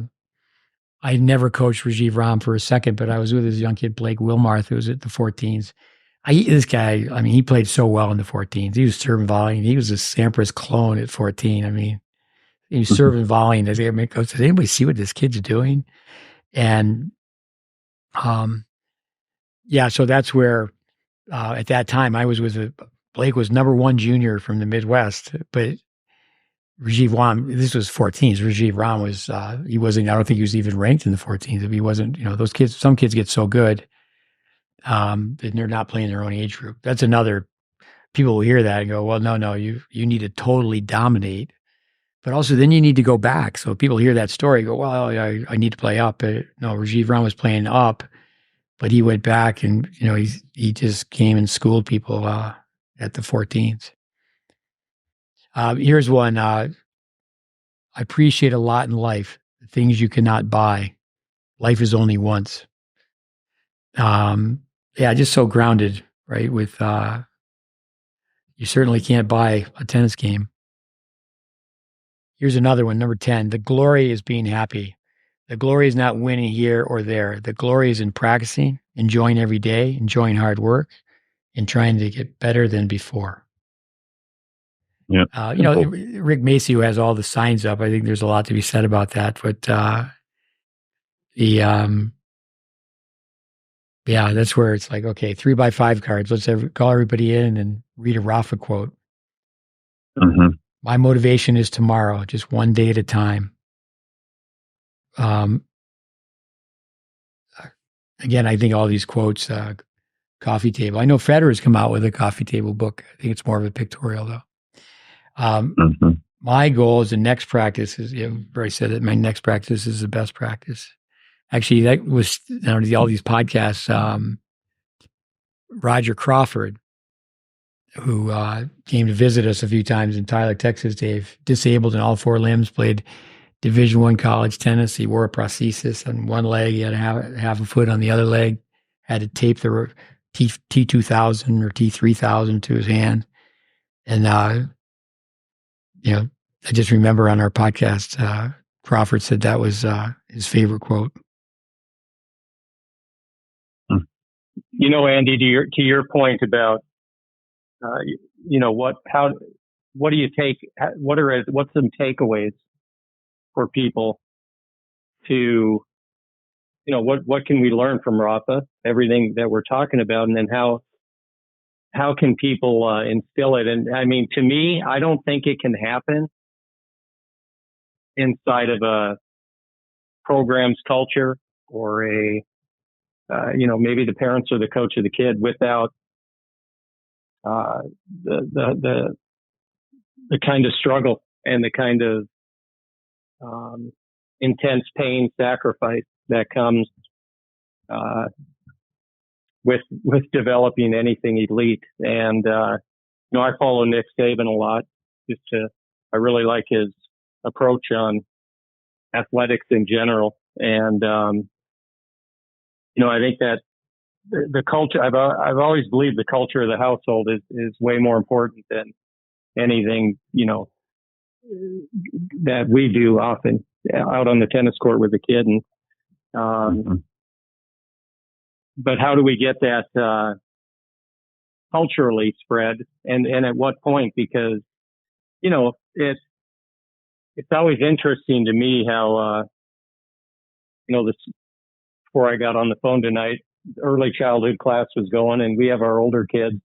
Speaker 1: never coached Rajiv Ram for a second, but I was with this young kid, Blake Wilmarth, who was at the 14s. This guy, he played so well in the 14s. He was serving volleying. He was a Sampras clone at 14. He was serving volleying. As I coach, does anybody see what this kid's doing? And, so that's where, at that time, I was with Blake was number 1 junior from the Midwest, but Rajiv Ram, this was 14s. Rajiv Ram was, he wasn't, I don't think he was even ranked in the 14s. If he wasn't, those kids, some kids get so good, that they're not playing their own age group. That's another, people will hear that and go, well, no, you need to totally dominate. But also then you need to go back. So people hear that story, go, well, I need to play up. But no, Rajiv Ram was playing up, but he went back and, he just came and schooled people, at the 14s. Here's one. I appreciate a lot in life, the things you cannot buy. Life is only once. Just so grounded, right? With, you certainly can't buy a tennis game. Here's another one, number 10. The glory is being happy. The glory is not winning here or there. The glory is in practicing, enjoying every day, enjoying hard work, and trying to get better than before.
Speaker 3: Yeah.
Speaker 1: Rick Macy, who has all the signs up, I think there's a lot to be said about that. But that's where it's like, okay, 3x5 cards. Let's call everybody in and read a Rafa quote.
Speaker 3: Mm-hmm.
Speaker 1: My motivation is tomorrow, just one day at a time. Again, I think all these quotes, coffee table. I know Federer's come out with a coffee table book. I think it's more of a pictorial though. My goal is the next practice is, I've already said that my next practice is the best practice. Actually, that was all these podcasts. Roger Crawford, who came to visit us a few times in Tyler, Texas. Dave, disabled in all 4 limbs, played Division I college tennis. He wore a prosthesis on one leg. He had half a foot on the other leg. Had to tape the T2000 or T3000 to his hand. And I just remember on our podcast, Crawford said that was his favorite quote.
Speaker 4: Andy, to your point about, what do you take? What's some takeaways for people to, what can we learn from Rafa? Everything that we're talking about, and then how can people instill it? And I mean, to me, I don't think it can happen inside of a program's culture or maybe the parents or the coach of the kid without the kind of struggle and the kind of intense pain, sacrifice that comes with developing anything elite. And I follow Nick Saban a lot. I really like his approach on athletics in general. And I think that the culture, I've always believed the culture of the household is way more important than anything, that we do often out on the tennis court with the kid. And, but how do we get that, culturally spread and at what point? Because, it's always interesting to me how, before I got on the phone tonight, early childhood class was going, and we have our older kids.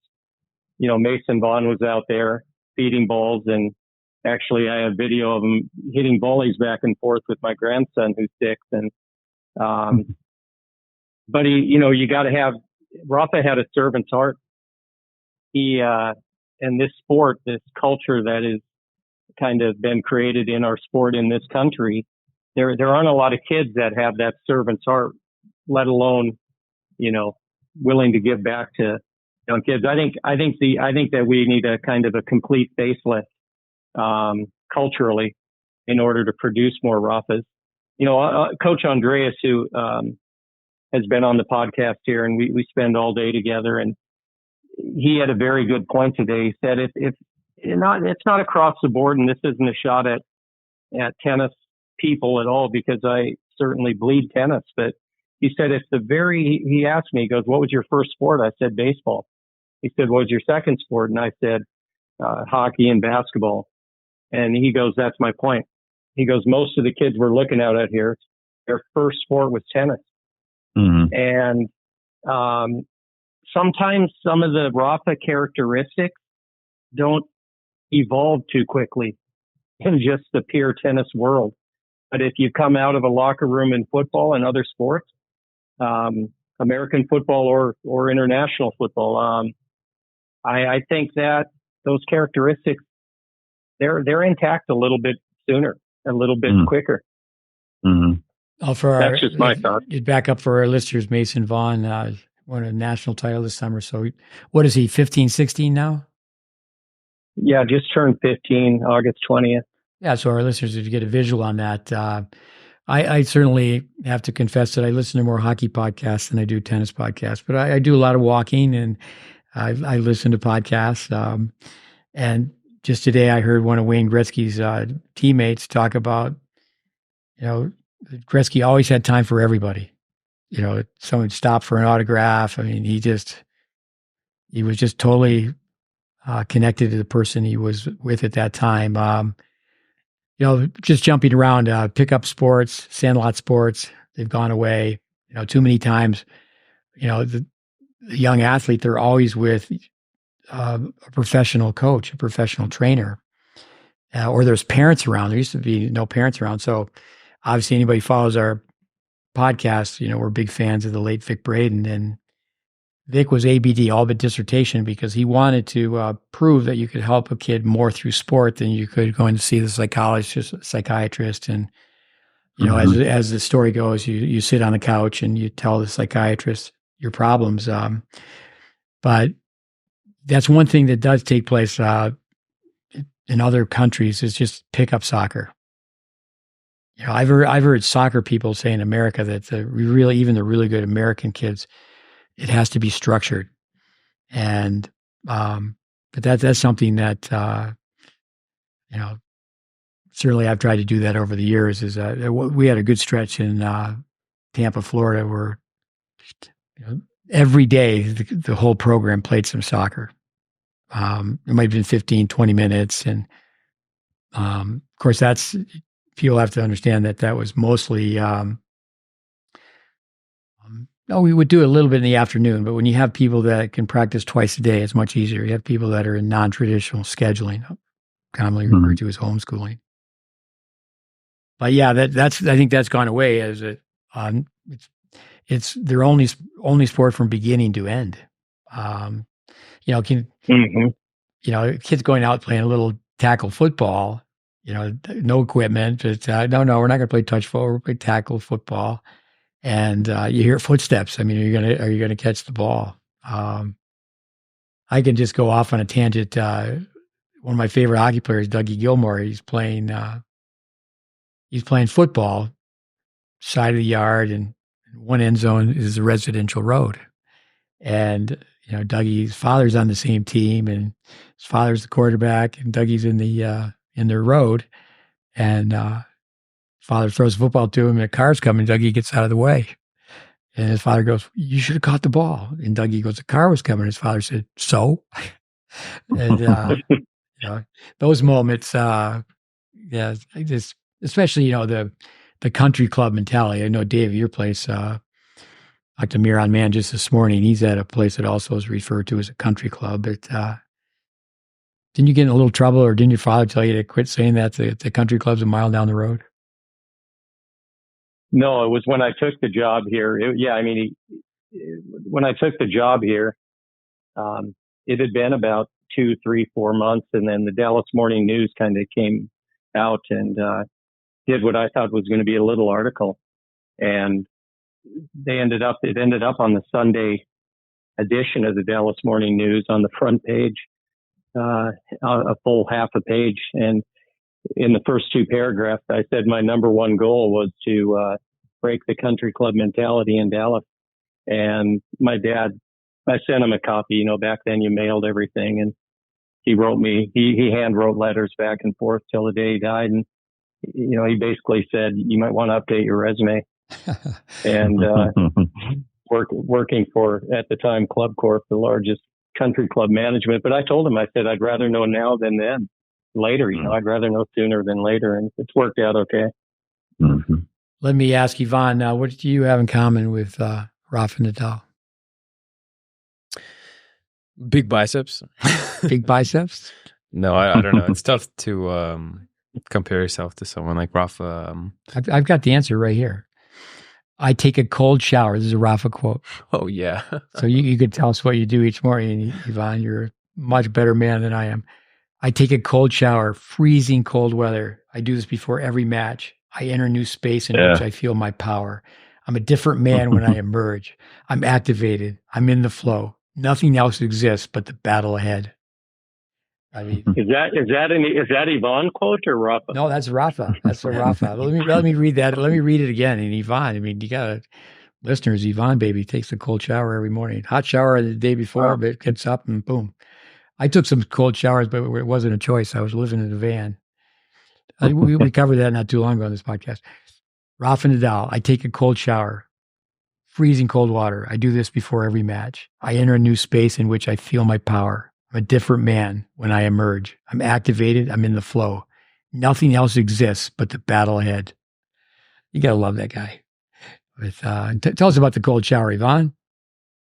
Speaker 4: Mason Vaughn was out there feeding balls, and actually I have video of him hitting volleys back and forth with my grandson who's 6. And, but you got to have, Rafa had a servant's heart. And this sport, this culture that is kind of been created in our sport in this country, there aren't a lot of kids that have that servant's heart, let alone, willing to give back to young kids. I think that we need a kind of a complete facelift, culturally in order to produce more Rafas. Coach Andreas, who, has been on the podcast here, and we spend all day together, and he had a very good point today. He said, it's not across the board, and this isn't a shot at tennis people at all, because I certainly bleed tennis, but he said, he asked me, he goes, what was your first sport? I said, baseball. He said, what was your second sport? And I said, hockey and basketball. And he goes, that's my point. He goes, most of the kids we're looking at here, their first sport was tennis. And, sometimes some of the Rafa characteristics don't evolve too quickly in just the pure tennis world. But if you come out of a locker room in football and other sports, American football or international football, I think that those characteristics, they're intact a little bit sooner, a little bit quicker.
Speaker 1: That's
Speaker 4: just my thought.
Speaker 1: You'd back up for our listeners, Mason Vaughn, won a national title this summer. So what is he, 15, 16 now?
Speaker 4: Yeah, just turned 15, August 20th.
Speaker 1: Yeah, so our listeners, if you get a visual on that, I certainly have to confess that I listen to more hockey podcasts than I do tennis podcasts, but I do a lot of walking, and I listen to podcasts. And just today I heard one of Wayne Gretzky's teammates talk about, Gretzky always had time for everybody. Someone stopped for an autograph. I mean, he was just totally connected to the person he was with at that time. Just jumping around, pickup sports, sandlot sports, they've gone away, too many times. The young athlete, they're always with a professional coach, a professional trainer, or there's parents around. There used to be no parents around. So obviously anybody follows our podcast, we're big fans of the late Vic Braden, and Vic was ABD, all but dissertation, because he wanted to prove that you could help a kid more through sport than you could going to see the psychiatrist. And, as the story goes, you sit on the couch and you tell the psychiatrist your problems. But that's one thing that does take place in other countries, is just pickup soccer. I've heard soccer people say in America that even the really good American kids, it has to be structured. And, but that's something that, certainly I've tried to do that over the years. Is we had a good stretch in Tampa, Florida, where every day the whole program played some soccer. It might have been 15, 20 minutes. And of course, people have to understand that was mostly, we would do it a little bit in the afternoon, but when you have people that can practice twice a day, it's much easier. You have people that are in non-traditional scheduling, commonly referred to as homeschooling. But yeah, I think that's gone away as it's their only sport from beginning to end. Kids going out playing a little tackle football, no equipment. But no, we're not going to play touch football. We're going to play tackle football. And you hear footsteps. I mean, are you gonna catch the ball? I can just go off on a tangent. One of my favorite hockey players, Dougie Gilmore, he's playing football, side of the yard, and one end zone is a residential road. And Dougie's father's on the same team, and his father's the quarterback, and Dougie's in their road, and father throws a football to him, and a car's coming. Dougie gets out of the way. And his father goes, "You should have caught the ball." And Dougie goes, "The car was coming." His father said, "So?" And, those moments, especially, the country club mentality. I know, Dave, your place, Dr. Miran Mann just this morning, he's at a place that also is referred to as a country club. But didn't you get in a little trouble, or didn't your father tell you to quit saying that the country club's a mile down the road?
Speaker 4: No, it was when I took the job here. When I took the job here, it had been about 2, 3, 4 months, and then the Dallas Morning News kind of came out and did what I thought was going to be a little article, and it ended up on the Sunday edition of the Dallas Morning News on the front page, a full half a page, and in the first 2 paragraphs, I said my number one goal was to break the country club mentality in Dallas. And my dad, I sent him a copy. Back then you mailed everything, and he wrote me. He hand wrote letters back and forth till the day he died. And he basically said, "You might want to update your resume." And working for, at the time, Club Corp, the largest country club management. But I told him, I said, I'd rather know now than then. Later, I'd rather know sooner than later, and it's worked out okay.
Speaker 1: Mm-hmm. Let me ask Yvonne, what do you have in common with Rafa Nadal?
Speaker 2: Big biceps.
Speaker 1: Big biceps?
Speaker 2: No, I don't know. It's tough to compare yourself to someone like Rafa.
Speaker 1: I've got the answer right here. I take a cold shower. This is a Rafa quote.
Speaker 2: Oh, yeah.
Speaker 1: So you could tell us what you do each morning, Yvonne. You're a much better man than I am. I take a cold shower, freezing cold weather. I do this before every match. I enter a new space in which I feel my power. I'm a different man when I emerge. I'm activated. I'm in the flow. Nothing else exists but the battle ahead. I mean,
Speaker 4: is that Yvonne quote or Rafa?
Speaker 1: No, that's Rafa. That's a Rafa. Let me read that. Let me read it again. And Yvonne, I mean, you got listeners. Yvonne, baby, takes a cold shower every morning. Hot shower the day before, but gets up and boom. I took some cold showers, but it wasn't a choice. I was living in a van. We covered that not too long ago on this podcast. Rafa Nadal, I take a cold shower, freezing cold water. I do this before every match. I enter a new space in which I feel my power. I'm a different man when I emerge. I'm activated. I'm in the flow. Nothing else exists but the battle ahead. You got to love that guy. Tell us about the cold shower, Yvonne.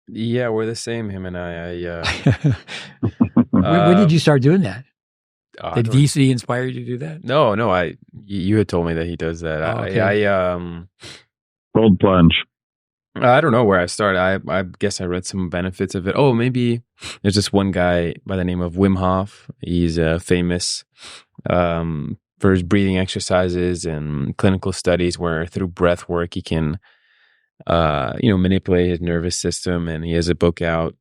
Speaker 2: Yeah, we're the same, him and I.
Speaker 1: When did you start doing that? Did DC inspire you to do that?
Speaker 2: No. You had told me that he does that.
Speaker 1: Okay.
Speaker 3: Cold plunge.
Speaker 2: I don't know where I started. I guess I read some benefits of it. Oh, maybe there's this one guy by the name of Wim Hof. He's famous for his breathing exercises and clinical studies where through breath work he can manipulate his nervous system. And he has a book out,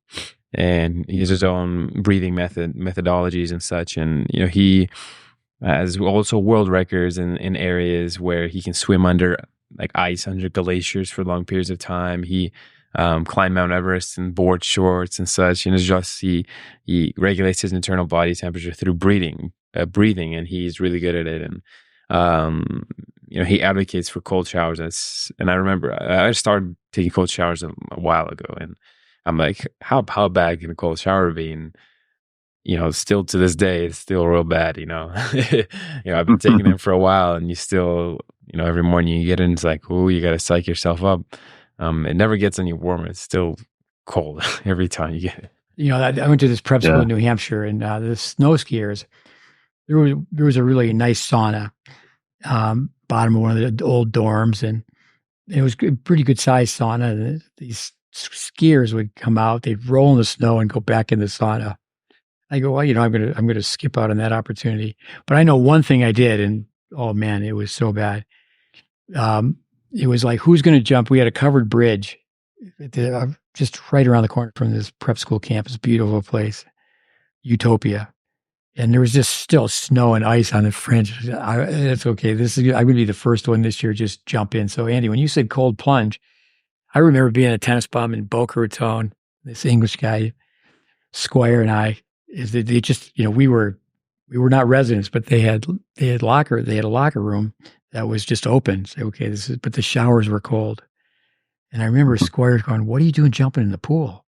Speaker 2: and he has his own breathing methodologies and such. And he has also world records in areas where he can swim under like ice under glaciers for long periods of time. He climbed Mount Everest in board shorts and such. And it's just he regulates his internal body temperature through breathing, and he's really good at it. And He advocates for cold showers. And I remember I started taking cold showers a while ago, and I'm like, how bad can a cold shower be? And still to this day, it's still real bad. I've been taking them for a while, and you still, every morning you get in, it's like, oh, you got to psych yourself up. It never gets any warmer. It's still cold every time you get it.
Speaker 1: I went to this prep school in New Hampshire, and the snow skiers, there was a really nice sauna, bottom of one of the old dorms, and it was a pretty good sized sauna. And these skiers would come out, they'd roll in the snow and go back in the sauna. I go, well, I'm gonna skip out on that opportunity. But I know one thing I did, and oh man, it was so bad. It was like, who's going to jump? We had a covered bridge just right around the corner from this prep school campus, beautiful place, Utopia. And there was just still snow and ice on the fringe. It's okay. I'm going to be the first one this year. Just jump in. So Andy, when you said cold plunge, I remember being a tennis bum in Boca Raton. This English guy, Squire, and I, they just, we were not residents, but they had a locker room that was just open. Say, okay, but the showers were cold. And I remember Squire going, "What are you doing jumping in the pool?"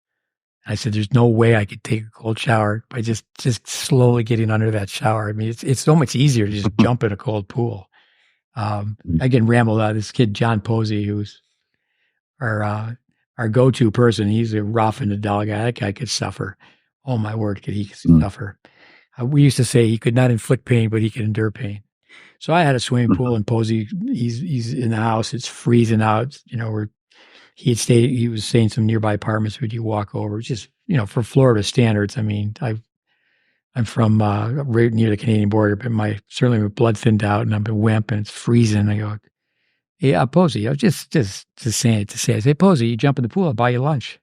Speaker 1: I said, "There's no way I could take a cold shower by just slowly getting under that shower. I mean, it's so much easier to just jump in a cold pool." I get rambled out. This kid, John Posey, who's our go-to person. He's a Rafa Nadal guy. That guy could suffer. Oh my word, could he suffer? We used to say he could not inflict pain, but he could endure pain. So I had a swimming pool, and Posey, he's in the house. It's freezing out. He was staying in some nearby apartments where you walk over. Just, for Florida standards. I mean, I'm from right near the Canadian border, but certainly my blood thinned out, and I'm a wimp, and it's freezing. I go, "Yeah, Posey," I was just to say, I say, "Posey, you jump in the pool, I'll buy you lunch."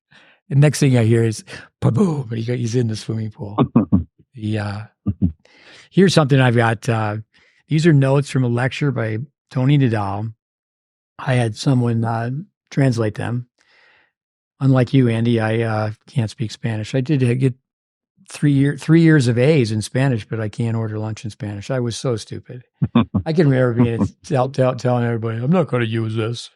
Speaker 1: The next thing I hear is, "Boom!" But he's in the swimming pool. Here's something I've got. These are notes from a lecture by Tony Nadal. I had someone translate them. Unlike you, Andy, I can't speak Spanish. I did get 3 years of A's in Spanish, but I can't order lunch in Spanish. I was so stupid. I can remember being telling everybody, "I'm not going to use this."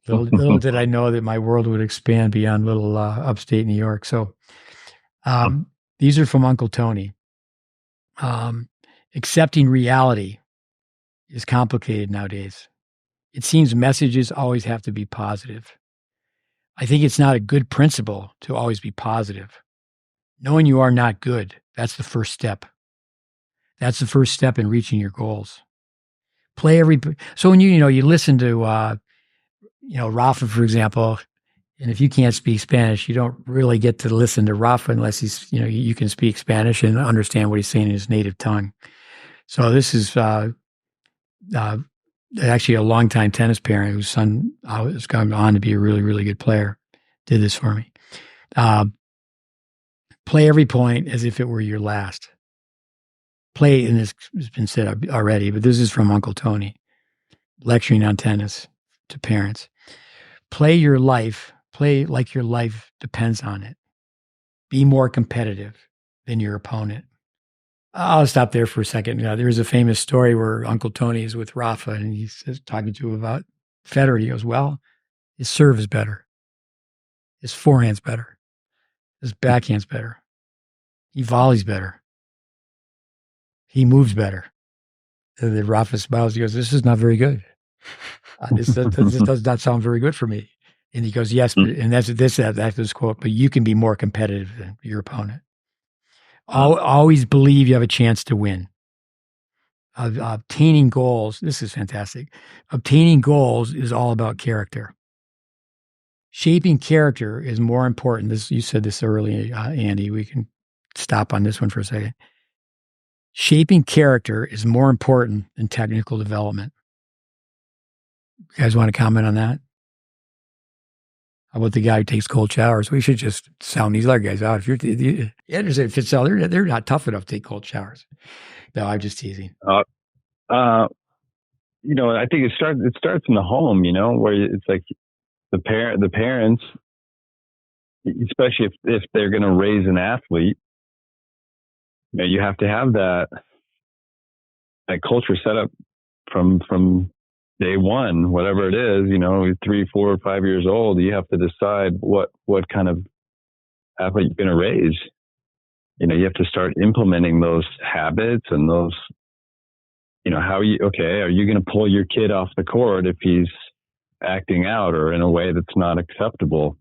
Speaker 1: Little did I know that my world would expand beyond little upstate New York. So these are from Uncle Tony. Accepting reality is complicated nowadays. It seems messages always have to be positive. I think it's not a good principle to always be positive. Knowing you are not good, that's the first step. That's the first step in reaching your goals. So when you listen to Rafa, for example, and if you can't speak Spanish, you don't really get to listen to Rafa unless you can speak Spanish and understand what he's saying in his native tongue. So this is actually a longtime tennis parent whose son has gone on to be a really, really good player, did this for me. Play every point as if it were your last. Play, and this has been said already, but this is from Uncle Tony, lecturing on tennis to parents. Play like your life depends on it. Be more competitive than your opponent. I'll stop there for a second. There's a famous story where Uncle Tony is with Rafa, and he's talking to him about Federer. He goes, "Well, his serve is better. His forehand's better. His backhand's better. He volleys better. He moves better." And then Rafa smiles. He goes, "This is not very good. This does not sound very good for me." And he goes, "Yes," and that's this quote, "but you can be more competitive than your opponent. Always believe you have a chance to win. Obtaining goals," this is fantastic. "Obtaining goals is all about character. Shaping character is more important." You said this earlier, Andy. We can stop on this one for a second. "Shaping character is more important than technical development." You guys want to comment on that? How about the guy who takes cold showers? We should just sound these other guys out. If Anderson and Fitzell, they're not tough enough to take cold showers. No, I'm just teasing.
Speaker 3: I think it starts in the home, where it's like the parents, especially if they're going to raise an athlete, you have to have that culture set up from day one, whatever it is, 3, 4, 5 years old, you have to decide what kind of athlete you're going to raise. You have to start implementing those habits and those, are you going to pull your kid off the court if he's acting out or in a way that's not acceptable?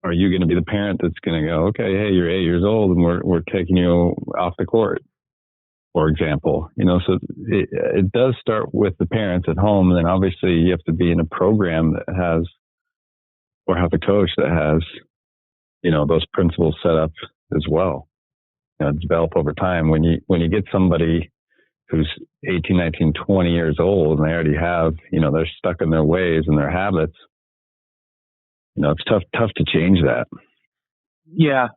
Speaker 3: Are you going to be the parent that's going to go, okay, hey, you're 8 years old and we're taking you off the court, for example? So it does start with the parents at home. And then obviously you have to be in a program that has, or have a coach that has, those principles set up as well. Develop over time. When you get somebody who's 18, 19, 20 years old and they already have, they're stuck in their ways and their habits, it's tough to change that.
Speaker 4: Yeah.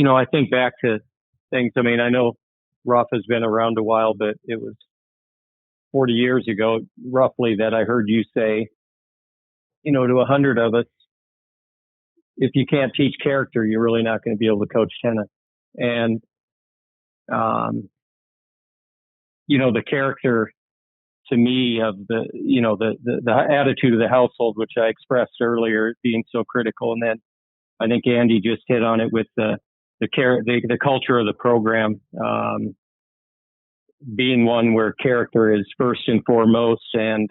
Speaker 4: I think back to things. I mean, I know Rafa's been around a while, but it was 40 years ago, roughly, that I heard you say, to 100 of us, if you can't teach character, you're really not going to be able to coach tennis. And, the character to me of the attitude of the household, which I expressed earlier, being so critical. And then I think Andy just hit on it with the culture of the program, being one where character is first and foremost. And,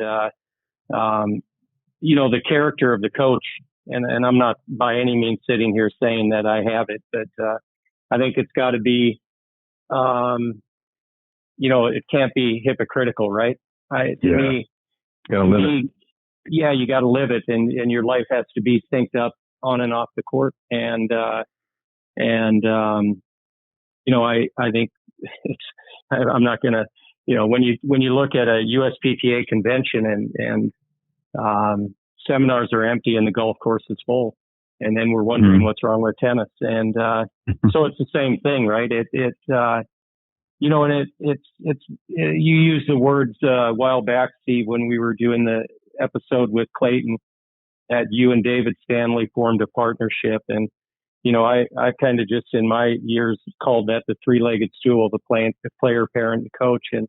Speaker 4: the character of the coach. And I'm not by any means sitting here saying that I have it, but, I think it's got to be, it can't be hypocritical, right? To me,
Speaker 3: gotta live it.
Speaker 4: Yeah, you got to live it, and your life has to be synced up on and off the court. And I think I'm not gonna, when you look at a USPTA convention and seminars are empty and the golf course is full, and then we're wondering what's wrong with tennis. And so it's the same thing, right? You used the words a while back, Steve, when we were doing the episode with Clayton, that you and David Stanley formed a partnership. And, I kind of just in my years called that the three-legged stool, the player, parent, and coach, and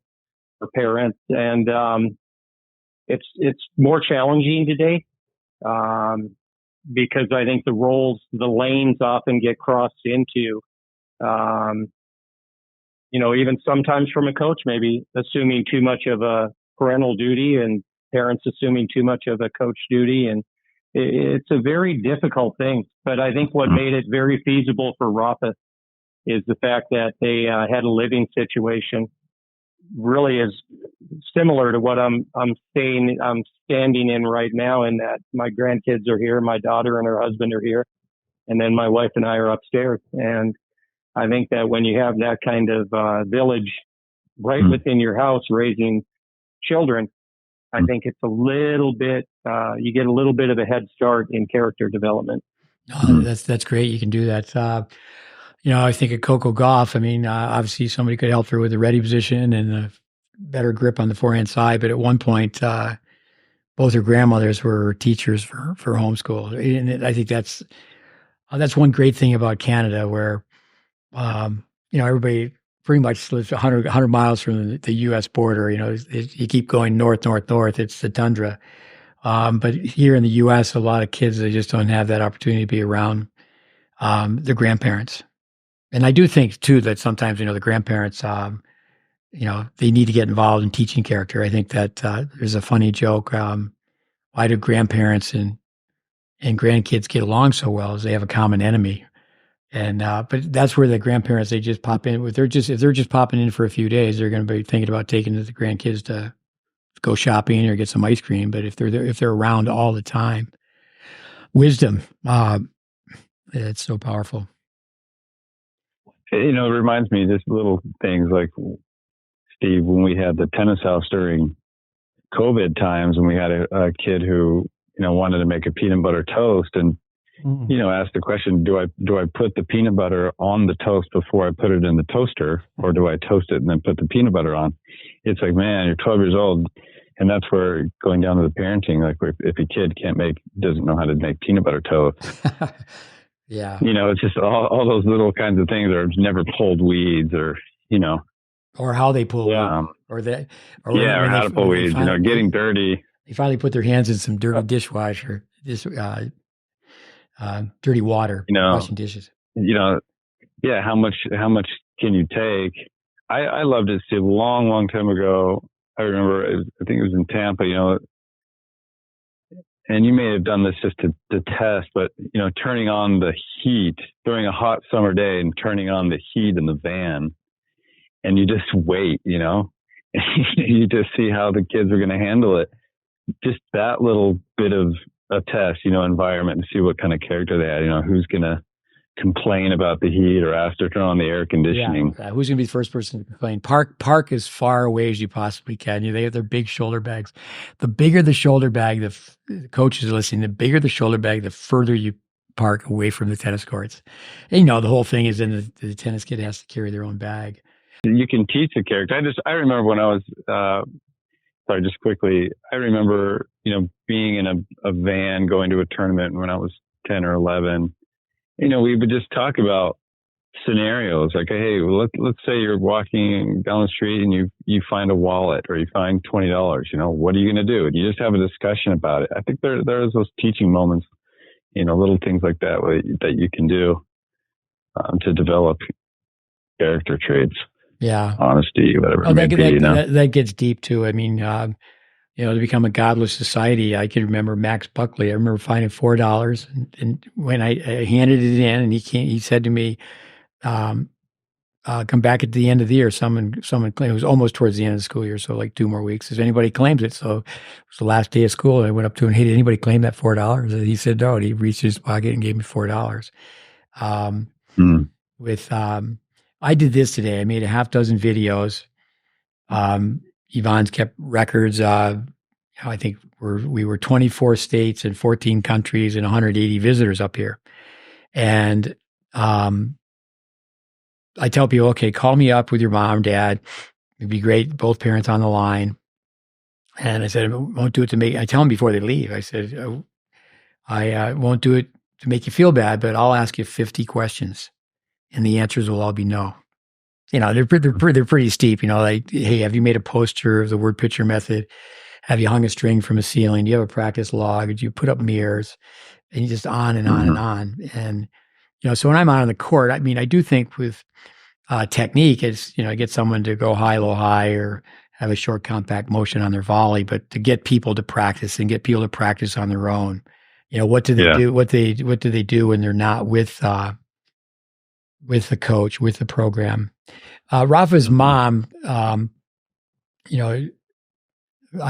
Speaker 4: or parents. And it's more challenging today because I think the lanes often get crossed into, even sometimes from a coach, maybe assuming too much of a parental duty and parents assuming too much of a coach duty. And it's a very difficult thing. But I think what made it very feasible for Rafa is the fact that they had a living situation really is similar to what I'm standing in right now, in that my grandkids are here, my daughter and her husband are here, and then my wife and I are upstairs. And I think that when you have that kind of village right within your house raising children, I think it's a little bit, you get a little bit of a head start in character development.
Speaker 1: Oh, that's great. You can do that. I think of Coco Gauff. I mean, obviously somebody could help her with the ready position and a better grip on the forehand side. But at one point, both her grandmothers were teachers for homeschool. And I think that's one great thing about Canada, where, everybody pretty much lives 100 miles from the U.S. border. You keep going north, it's the tundra. But here in the U.S., a lot of kids, they just don't have that opportunity to be around their grandparents. And I do think, too, that sometimes, the grandparents, they need to get involved in teaching character. I think that there's a funny joke. Why do grandparents and grandkids get along so well? Is they have a common enemy. And but that's where the grandparents, they just pop in. If they're just popping in for a few days, they're going to be thinking about taking the grandkids to go shopping or get some ice cream. But if they're around all the time, wisdom, it's so powerful.
Speaker 3: It reminds me of just little things like, Steve, when we had the tennis house during COVID times, and we had a kid who, wanted to make a peanut butter toast, and asked the question, do I put the peanut butter on the toast before I put it in the toaster, or do I toast it and then put the peanut butter on? It's like, man, you're 12 years old. And that's where, going down to the parenting, like if a kid doesn't know how to make peanut butter toast.
Speaker 1: Yeah.
Speaker 3: It's just all those little kinds of things, or never pulled weeds, or,
Speaker 1: or how they pull
Speaker 3: Yeah.
Speaker 1: weed, or that, or
Speaker 3: Yeah, or how to pull weeds, getting dirty.
Speaker 1: They finally put their hands in some dirty dishwasher, dirty water, washing dishes.
Speaker 3: Yeah, how much can you take? I loved it. See, a long time ago, I remember, I think it was in Tampa, and you may have done this just to test, but, turning on the heat during a hot summer day and turning on the heat in the van, and you just wait, you just see how the kids are going to handle it. Just that little bit of a test, environment, to see what kind of character they had, who's going to complain about the heat or ask to turn on the air conditioning.
Speaker 1: Yeah. Who's going to be the first person to complain? Park as far away as you possibly can. They have their big shoulder bags. The bigger the shoulder bag, the coaches are listening, the bigger the shoulder bag, the further you park away from the tennis courts. And, the whole thing is then the tennis kid has to carry their own bag.
Speaker 3: You can teach a character. I remember when I was, sorry, just quickly, I remember, being in a van going to a tournament when I was 10 or 11. We would just talk about scenarios like, hey, well, let's say you're walking down the street and you find a wallet or you find $20. What are you going to do? And you just have a discussion about it. I think there's those teaching moments, little things like that that you can do to develop character traits.
Speaker 1: Yeah,
Speaker 3: honesty, whatever. That
Speaker 1: gets deep too. I mean, to become a godless society, I can remember Max Buckley. I remember finding $4, and when I handed it in, and he said to me, "Come back at the end of the year." Someone claimed, it was almost towards the end of the school year, so like 2 more weeks. If anybody claims it, so it was the last day of school. I went up to him, "Hey, did anybody claim that $4?" And he said no. And he reached his pocket and gave me $4. I did this today. I made a half dozen videos. Yvonne's kept records. I think we were 24 states and 14 countries and 180 visitors up here. And I tell people, okay, call me up with your mom, dad. It'd be great, both parents on the line. And I said, I won't do it to make, I tell them before they leave, I said, I won't do it to make you feel bad, but I'll ask you 50 questions. And the answers will all be no. They're pretty steep. Like, hey, have you made a poster of the word picture method? Have you hung a string from a ceiling? Do you have a practice log? Did you put up mirrors? And you just on and on and on. And so when I'm out on the court, I mean, I do think with technique, it's get someone to go high, low, high, or have a short compact motion on their volley, but to get people to practice and get people to practice on their own. What do they do? What do they do when they're not with the coach, with the program? Rafa's mom, I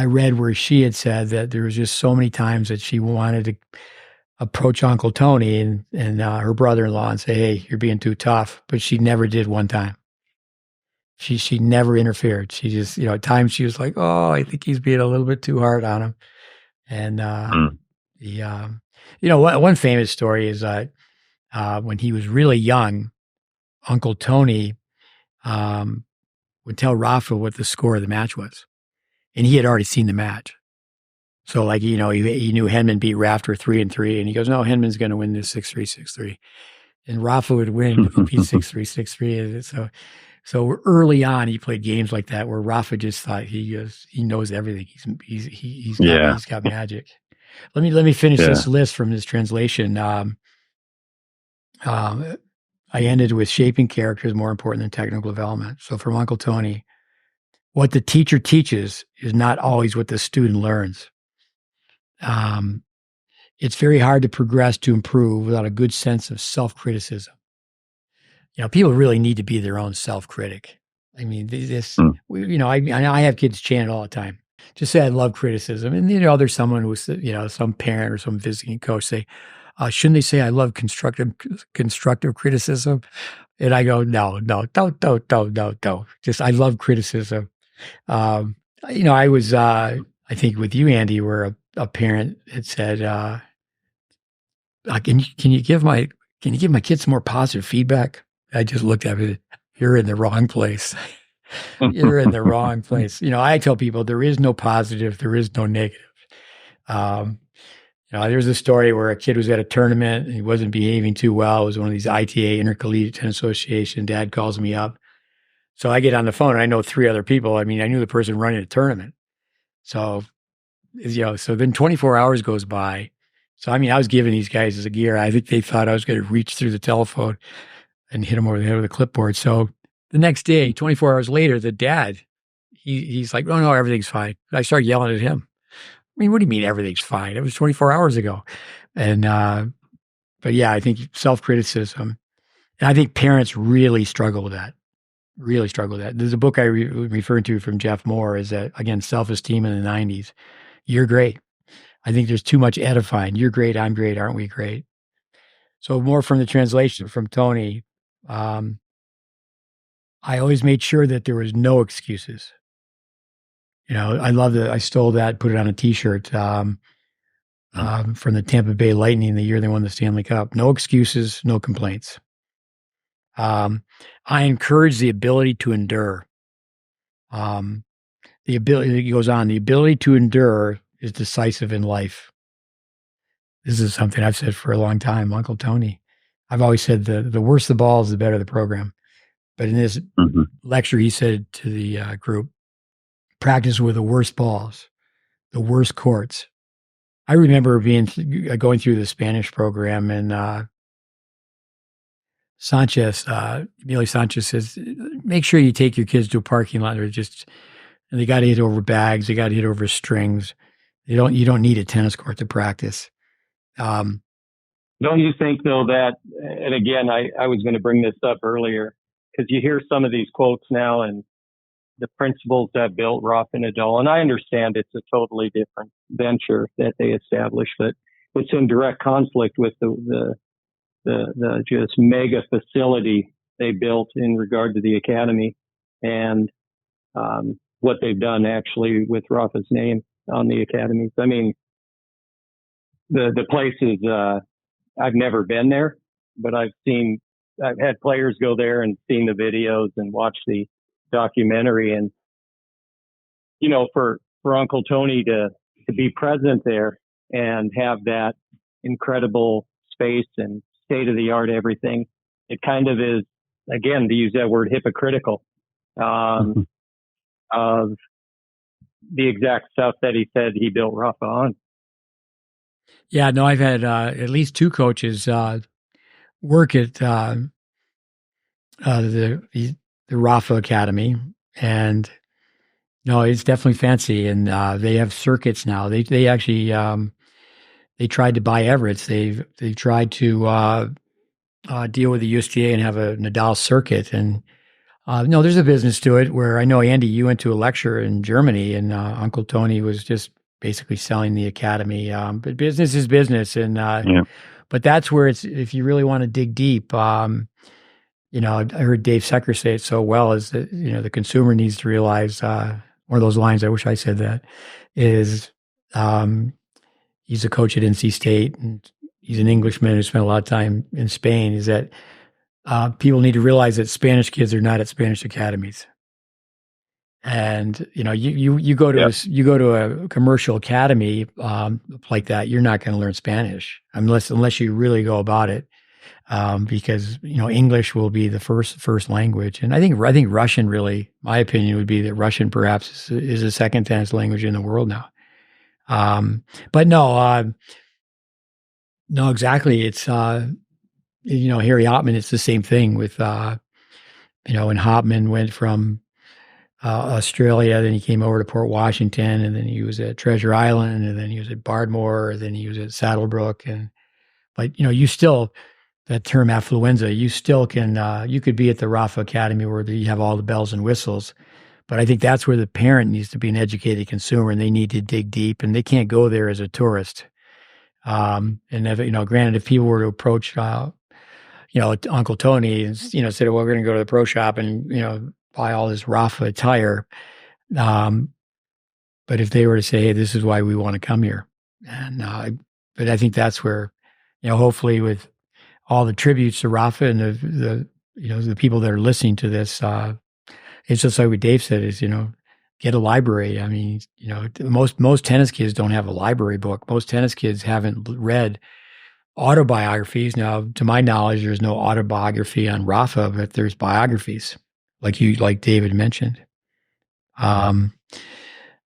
Speaker 1: read where she had said that there was just so many times that she wanted to approach Uncle Tony and her brother-in-law and say, "Hey, you're being too tough," but she never did one time. She never interfered. She just, at times she was like, "Oh, I think he's being a little bit too hard on him." And one famous story is when he was really young, Uncle Tony would tell Rafa what the score of the match was. And he had already seen the match. So like, he knew Henman beat Rafter 3-3. And he goes, "No, Henman's going to win this 6-3, 6-3. And Rafa would win, beat 6-3, 6-3. So early on, he played games like that where Rafa just thought he knows everything. He's got magic. Let me finish this list from this translation. I ended with shaping character is more important than technical development. So from Uncle Tony, what the teacher teaches is not always what the student learns. It's very hard to progress, to improve without a good sense of self-criticism. People really need to be their own self-critic. I mean, I have kids chant it all the time. Just say, "I love criticism." And, there's someone who's, some parent or some visiting coach say, shouldn't they say, "I love constructive criticism"? And I go, no, don't. Just, I love criticism. I was, I think with you, Andy, where a parent had said, can you give my kids some more positive feedback? I just looked at it. You're in the wrong place. You're in the wrong place. I tell people there is no positive, there is no negative. There's a story where a kid was at a tournament and he wasn't behaving too well. It was one of these ITA, Intercollegiate Tennis Association. Dad calls me up, So I get on the phone and I know 3 other people. I mean, I knew the person running the tournament. So, so then 24 hours goes by. So, I mean, I was giving these guys as a gear. I think they thought I was going to reach through the telephone and hit them over the head with a clipboard. So the next day, 24 hours later, the dad, he's like, oh, no, everything's fine. I started yelling at him. I mean, what do you mean everything's fine? It was 24 hours ago. And, but yeah, I think self-criticism. And I think parents really struggle with that. Really struggle with that. There's a book I referred to from Jeff Moore is that, again, self-esteem in the 90s. You're great. I think there's too much edifying. You're great. I'm great. Aren't we great? So more from the translation from Tony. I always made sure that there was no excuses. I love that. I stole that, put it on a T-shirt from the Tampa Bay Lightning the year they won the Stanley Cup. No excuses, no complaints. I encourage the ability to endure. It goes on, the ability to endure is decisive in life. This is something I've said for a long time, Uncle Tony. I've always said the worse the balls, the better the program. But in this lecture, he said to the group, practice with the worst balls, the worst courts. I remember going through the Spanish program, and Emilio Sanchez says, make sure you take your kids to a parking lot. And they got to hit over bags. They got to hit over strings. You don't need a tennis court to practice.
Speaker 4: Don't you think though that, and again, I was going to bring this up earlier, because you hear some of these quotes now and the principles that built Rafa Nadal, and I understand it's a totally different venture that they established, but it's in direct conflict with the just mega facility they built in regard to the academy and what they've done actually with Rafa's name on the academies. I mean, the place is, I've never been there, but I've had players go there and seen the videos and watch the documentary. And, for Uncle Tony to be present there and have that incredible space and state of the art everything, it kind of is, again, to use that word, hypocritical of the exact stuff that he said he built Rafa on.
Speaker 1: Yeah, no, I've had at least 2 coaches work at the Rafa Academy, and no, it's definitely fancy. And they have circuits now. They actually they tried to buy Everett's. They've tried to deal with the USTA and have a Nadal circuit. And no, there's a business to it. Where I know, Andy, you went to a lecture in Germany, and Uncle Tony was just basically selling the academy. But business is business, and but that's where it's, if you really want to dig deep. I heard Dave Secker say it so well, is that the consumer needs to realize one of those lines. I wish I said that. Is he's a coach at NC State, and he's an Englishman who spent a lot of time in Spain. Is that people need to realize that Spanish kids are not at Spanish academies. And you go to a commercial academy like that, you're not going to learn Spanish unless you really go about it, because English will be the first language. And I think Russian, really, my opinion would be that Russian perhaps is the second tennis language in the world now. But no, exactly. It's Harry Hopman. It's the same thing with when Hopman went from Australia, then he came over to Port Washington, and then he was at Treasure Island, and then he was at Bardmore, and then he was at Saddlebrook. But you still, that term affluenza, you still can, you could be at the Rafa Academy where you have all the bells and whistles. But I think that's where the parent needs to be an educated consumer, and they need to dig deep, and they can't go there as a tourist. And if, granted, if people were to approach, Uncle Tony and, said, well, we're going to go to the pro shop and, buy all this Rafa attire. But if they were to say, hey, this is why we want to come here. And, but I think that's where, hopefully with all the tributes to Rafa and the people that are listening to this, it's just like what Dave said is, get a library. I mean, most tennis kids don't have a library book. Most tennis kids haven't read autobiographies. Now, to my knowledge, there's no autobiography on Rafa, but there's biographies. like David mentioned.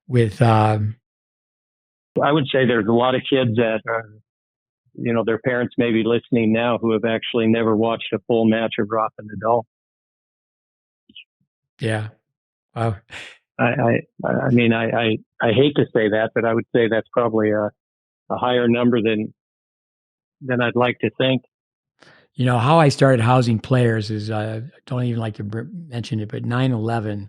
Speaker 1: With
Speaker 4: I would say there's a lot of kids that their parents may be listening now who have actually never watched a full match of Rafa Nadal.
Speaker 1: Yeah. Wow.
Speaker 4: I mean, I hate to say that, but I would say that's probably a higher number than I'd like to think.
Speaker 1: How I started housing players is, I don't even like to mention it, but 9/11,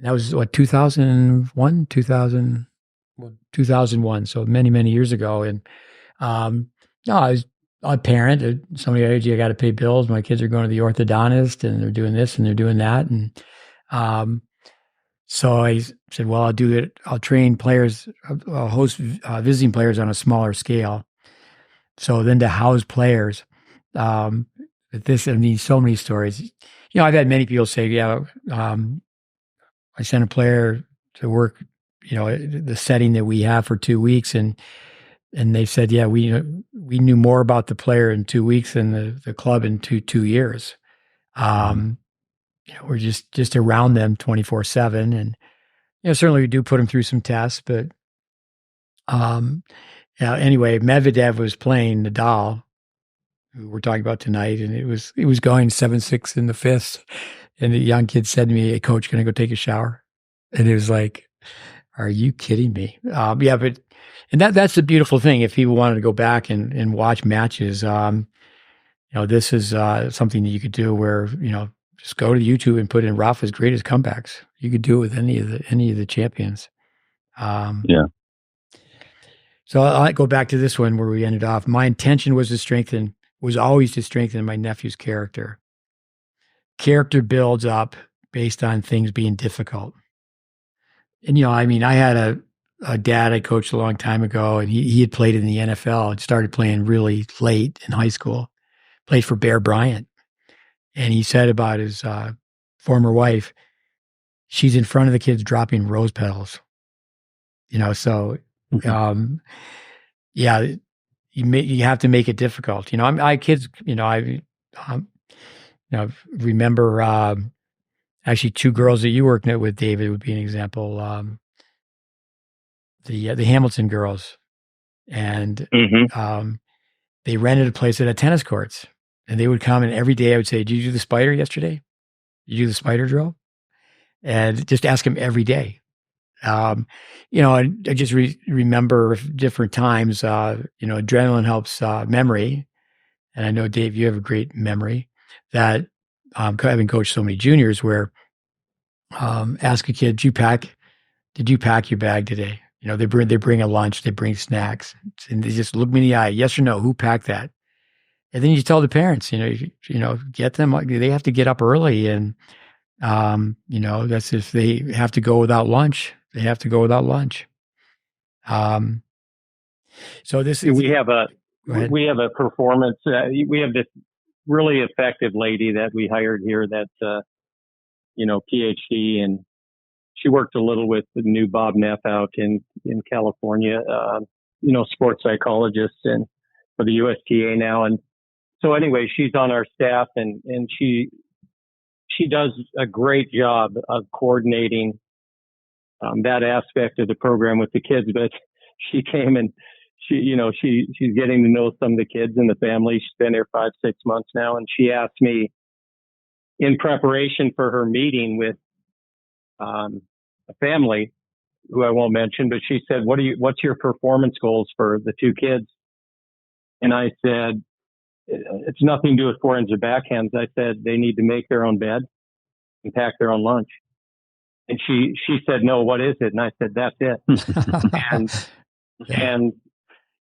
Speaker 1: that was what, 2001, 2001. So many, many years ago. And, no, I was a parent. Somebody told you I got to pay bills. My kids are going to the orthodontist and they're doing this and they're doing that. And, so I said, well, I'll do it. I'll train players, I'll host visiting players on a smaller scale. So then to house players, so many stories. I've had many people say, yeah, I sent a player to work, the setting that we have for 2 weeks. And they said, yeah, we knew more about the player in 2 weeks than the club in two years. We're just around them 24/7. And, certainly we do put them through some tests, but, anyway, Medvedev was playing Nadal, who we're talking about tonight, and it was going 7-6 in the fifth. And the young kid said to me, "Hey, coach, can I go take a shower?" And it was like, are you kidding me? Yeah, but that's the beautiful thing. If people wanted to go back and watch matches, this is something that you could do where, just go to YouTube and put in Rafa's greatest comebacks. You could do it with any of the champions.
Speaker 3: Yeah.
Speaker 1: So I'll go back to this one where we ended off. My intention was always to strengthen my nephew's character. Character builds up based on things being difficult. And, I had a dad I coached a long time ago, and he had played in the NFL and started playing really late in high school, played for Bear Bryant. And he said about his former wife, she's in front of the kids dropping rose petals. So, yeah, you have to make it difficult. Kids, remember actually two girls that you worked with, David, would be an example. The Hamilton girls, and they rented a place at tennis courts, and they would come, and every day I would say, "Did you do the spider yesterday? Did you do the spider drill?" And just ask them every day. I just remember different times. Adrenaline helps memory, and I know, Dave, you have a great memory. That having coached so many juniors, where ask a kid, "Did you pack your bag today?" They bring a lunch, they bring snacks, and they just look me in the eye, yes or no, who packed that? And then you tell the parents, get them, they have to get up early, and that's if they have to go without lunch, they have to go without lunch. So this is,
Speaker 4: we have a performance. We have this really effective lady that we hired here that, PhD, and she worked a little with the new Bob Neff out in California, sports psychologist and for the USTA now. And so anyway, she's on our staff, and she does a great job of coordinating that aspect of the program with the kids. But she came and she's getting to know some of the kids in the family. She's been there 5-6 months now. And she asked me in preparation for her meeting with a family who I won't mention, but she said, what's your performance goals for the two kids? And I said, it's nothing to do with forehands or backhands. I said, they need to make their own bed and pack their own lunch. And she said, no, what is it? And I said, that's it.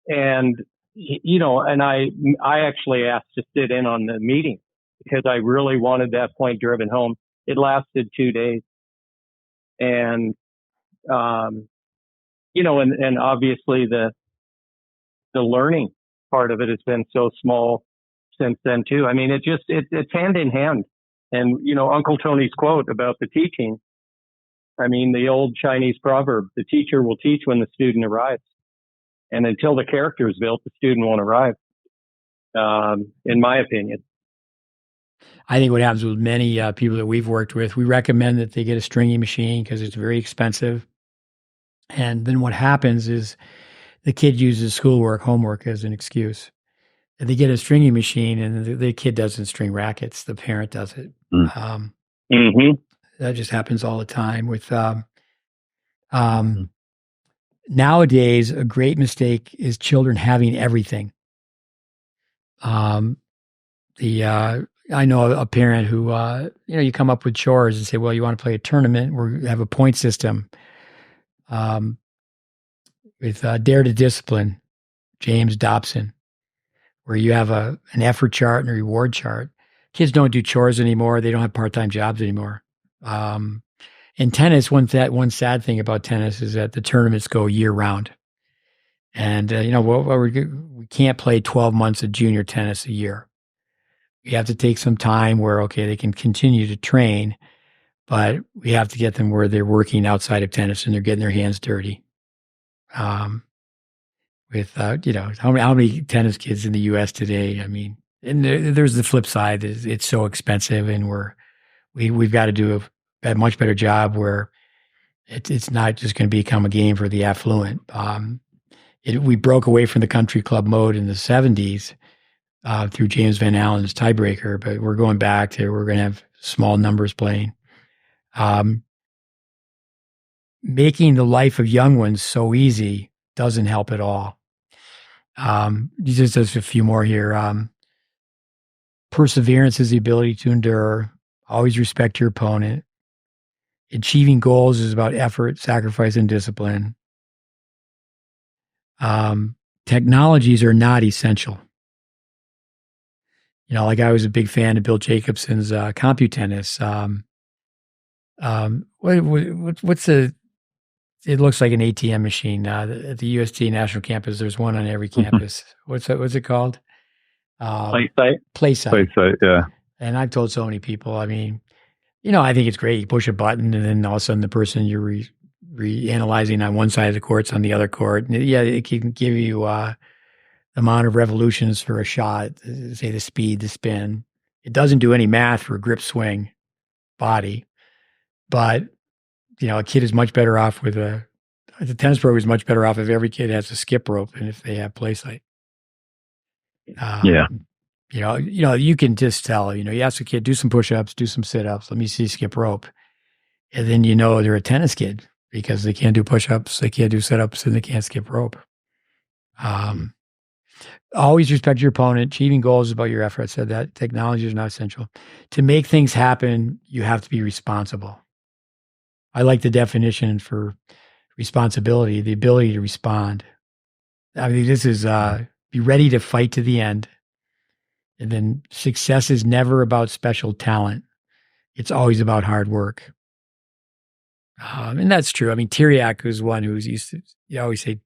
Speaker 4: and I actually asked to sit in on the meeting because I really wanted that point driven home. It lasted 2 days. And, and obviously the learning part of it has been so small since then too. I mean, it's hand in hand. And, Uncle Tony's quote about the teaching, I mean, the old Chinese proverb, the teacher will teach when the student arrives. And until the character is built, the student won't arrive, in my opinion.
Speaker 1: I think what happens with many people that we've worked with, we recommend that they get a stringy machine because it's very expensive. And then what happens is the kid uses schoolwork, homework as an excuse. And they get a stringy machine, and the kid doesn't string rackets. The parent does it. That just happens all the time with nowadays. A great mistake is children having everything. I know a parent who, you come up with chores and say, well, you want to play a tournament? We have a point system with Dare to Discipline, James Dobson, where you have an effort chart and a reward chart. Kids don't do chores anymore. They don't have part-time jobs anymore. In tennis, one sad thing about tennis is that the tournaments go year-round. And, we can't play 12 months of junior tennis a year. We have to take some time where, okay, they can continue to train, but we have to get them where they're working outside of tennis and they're getting their hands dirty. How many tennis kids in the U.S. today? I mean, and there's the flip side. It's so expensive, and we've got to do a much better job where it's not just going to become a game for the affluent. We broke away from the country club mode in the 70s through James Van Allen's tiebreaker, but we're going back to we're going to have small numbers playing. Making the life of young ones so easy doesn't help at all. Just a few more here. Perseverance is the ability to endure. Always respect your opponent. Achieving goals is about effort, sacrifice, and discipline. Technologies are not essential. Like I was a big fan of Bill Jacobson's CompuTennis. It looks like an ATM machine. At the UST National Campus, there's one on every campus. What's it called?
Speaker 4: PlaySite.
Speaker 3: PlaySite, yeah.
Speaker 1: And I've told so many people, I mean, I think it's great. You push a button and then all of a sudden the person you're re-analyzing on one side of the court's on the other court. And yeah, it can give you the amount of revolutions for a shot, say the speed, the spin. It doesn't do any math for a grip, swing, body. But, a kid is much better off the tennis program is much better off if every kid has a skip rope and if they have PlaySite.
Speaker 3: Yeah.
Speaker 1: You can just tell, you ask a kid, do some push-ups, do some sit-ups, let me see skip rope. And then they're a tennis kid because they can't do push-ups, they can't do sit-ups, and they can't skip rope. Always respect your opponent. Achieving goals is about your effort. I said that. Technology is not essential. To make things happen, you have to be responsible. I like the definition for responsibility, the ability to respond. I mean, this is be ready to fight to the end. And then success is never about special talent. It's always about hard work. And that's true. I mean, Tiriac was one who's used to, always say,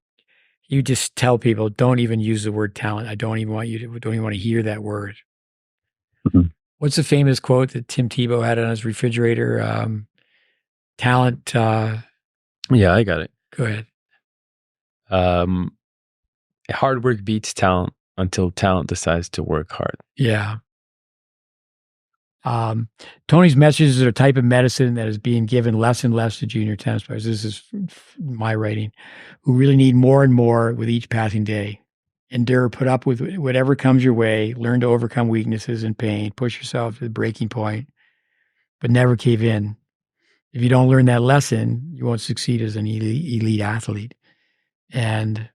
Speaker 1: you just tell people, don't even use the word talent. I don't even want to hear that word. Mm-hmm. What's the famous quote that Tim Tebow had on his refrigerator? Talent.
Speaker 2: Yeah, I got it.
Speaker 1: Go ahead.
Speaker 2: Hard work beats talent until talent decides to work hard.
Speaker 1: Yeah. Tony's messages are a type of medicine that is being given less and less to junior tennis players. This is my writing, who really need more and more with each passing day. Endure, put up with whatever comes your way, learn to overcome weaknesses and pain, push yourself to the breaking point, but never cave in. If you don't learn that lesson, you won't succeed as an elite athlete. And,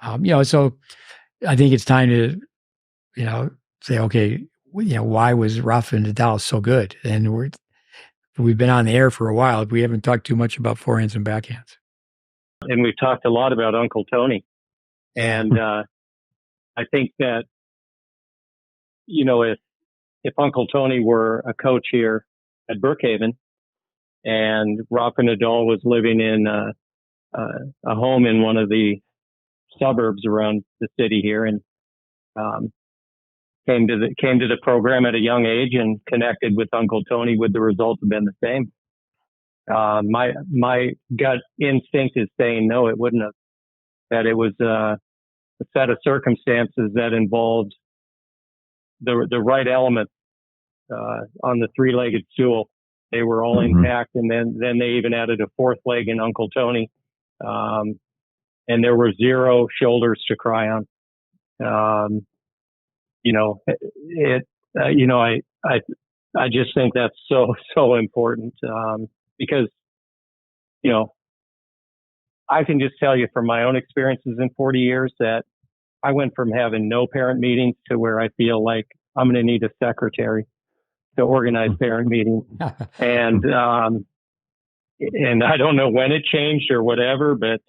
Speaker 1: so I think it's time to, say, okay, why was Rafa Nadal so good? And we've been on the air for a while. We haven't talked too much about forehands and backhands.
Speaker 4: And we've talked a lot about Uncle Tony. And I think that, if Uncle Tony were a coach here at Brookhaven and Rafa Nadal was living in a home in one of the suburbs around the city here and came to the program at a young age and connected with Uncle Tony, would the results have been the same? My gut instinct is saying no, it wouldn't have. That it was a set of circumstances that involved the right elements on the three-legged stool. They were all intact, and then they even added a fourth leg in Uncle Tony, and there were 0 shoulders to cry on. I just think that's so important, because, I can just tell you from my own experiences in 40 years that I went from having no parent meetings to where I feel like I'm going to need a secretary to organize parent meetings. And I don't know when it changed or whatever, but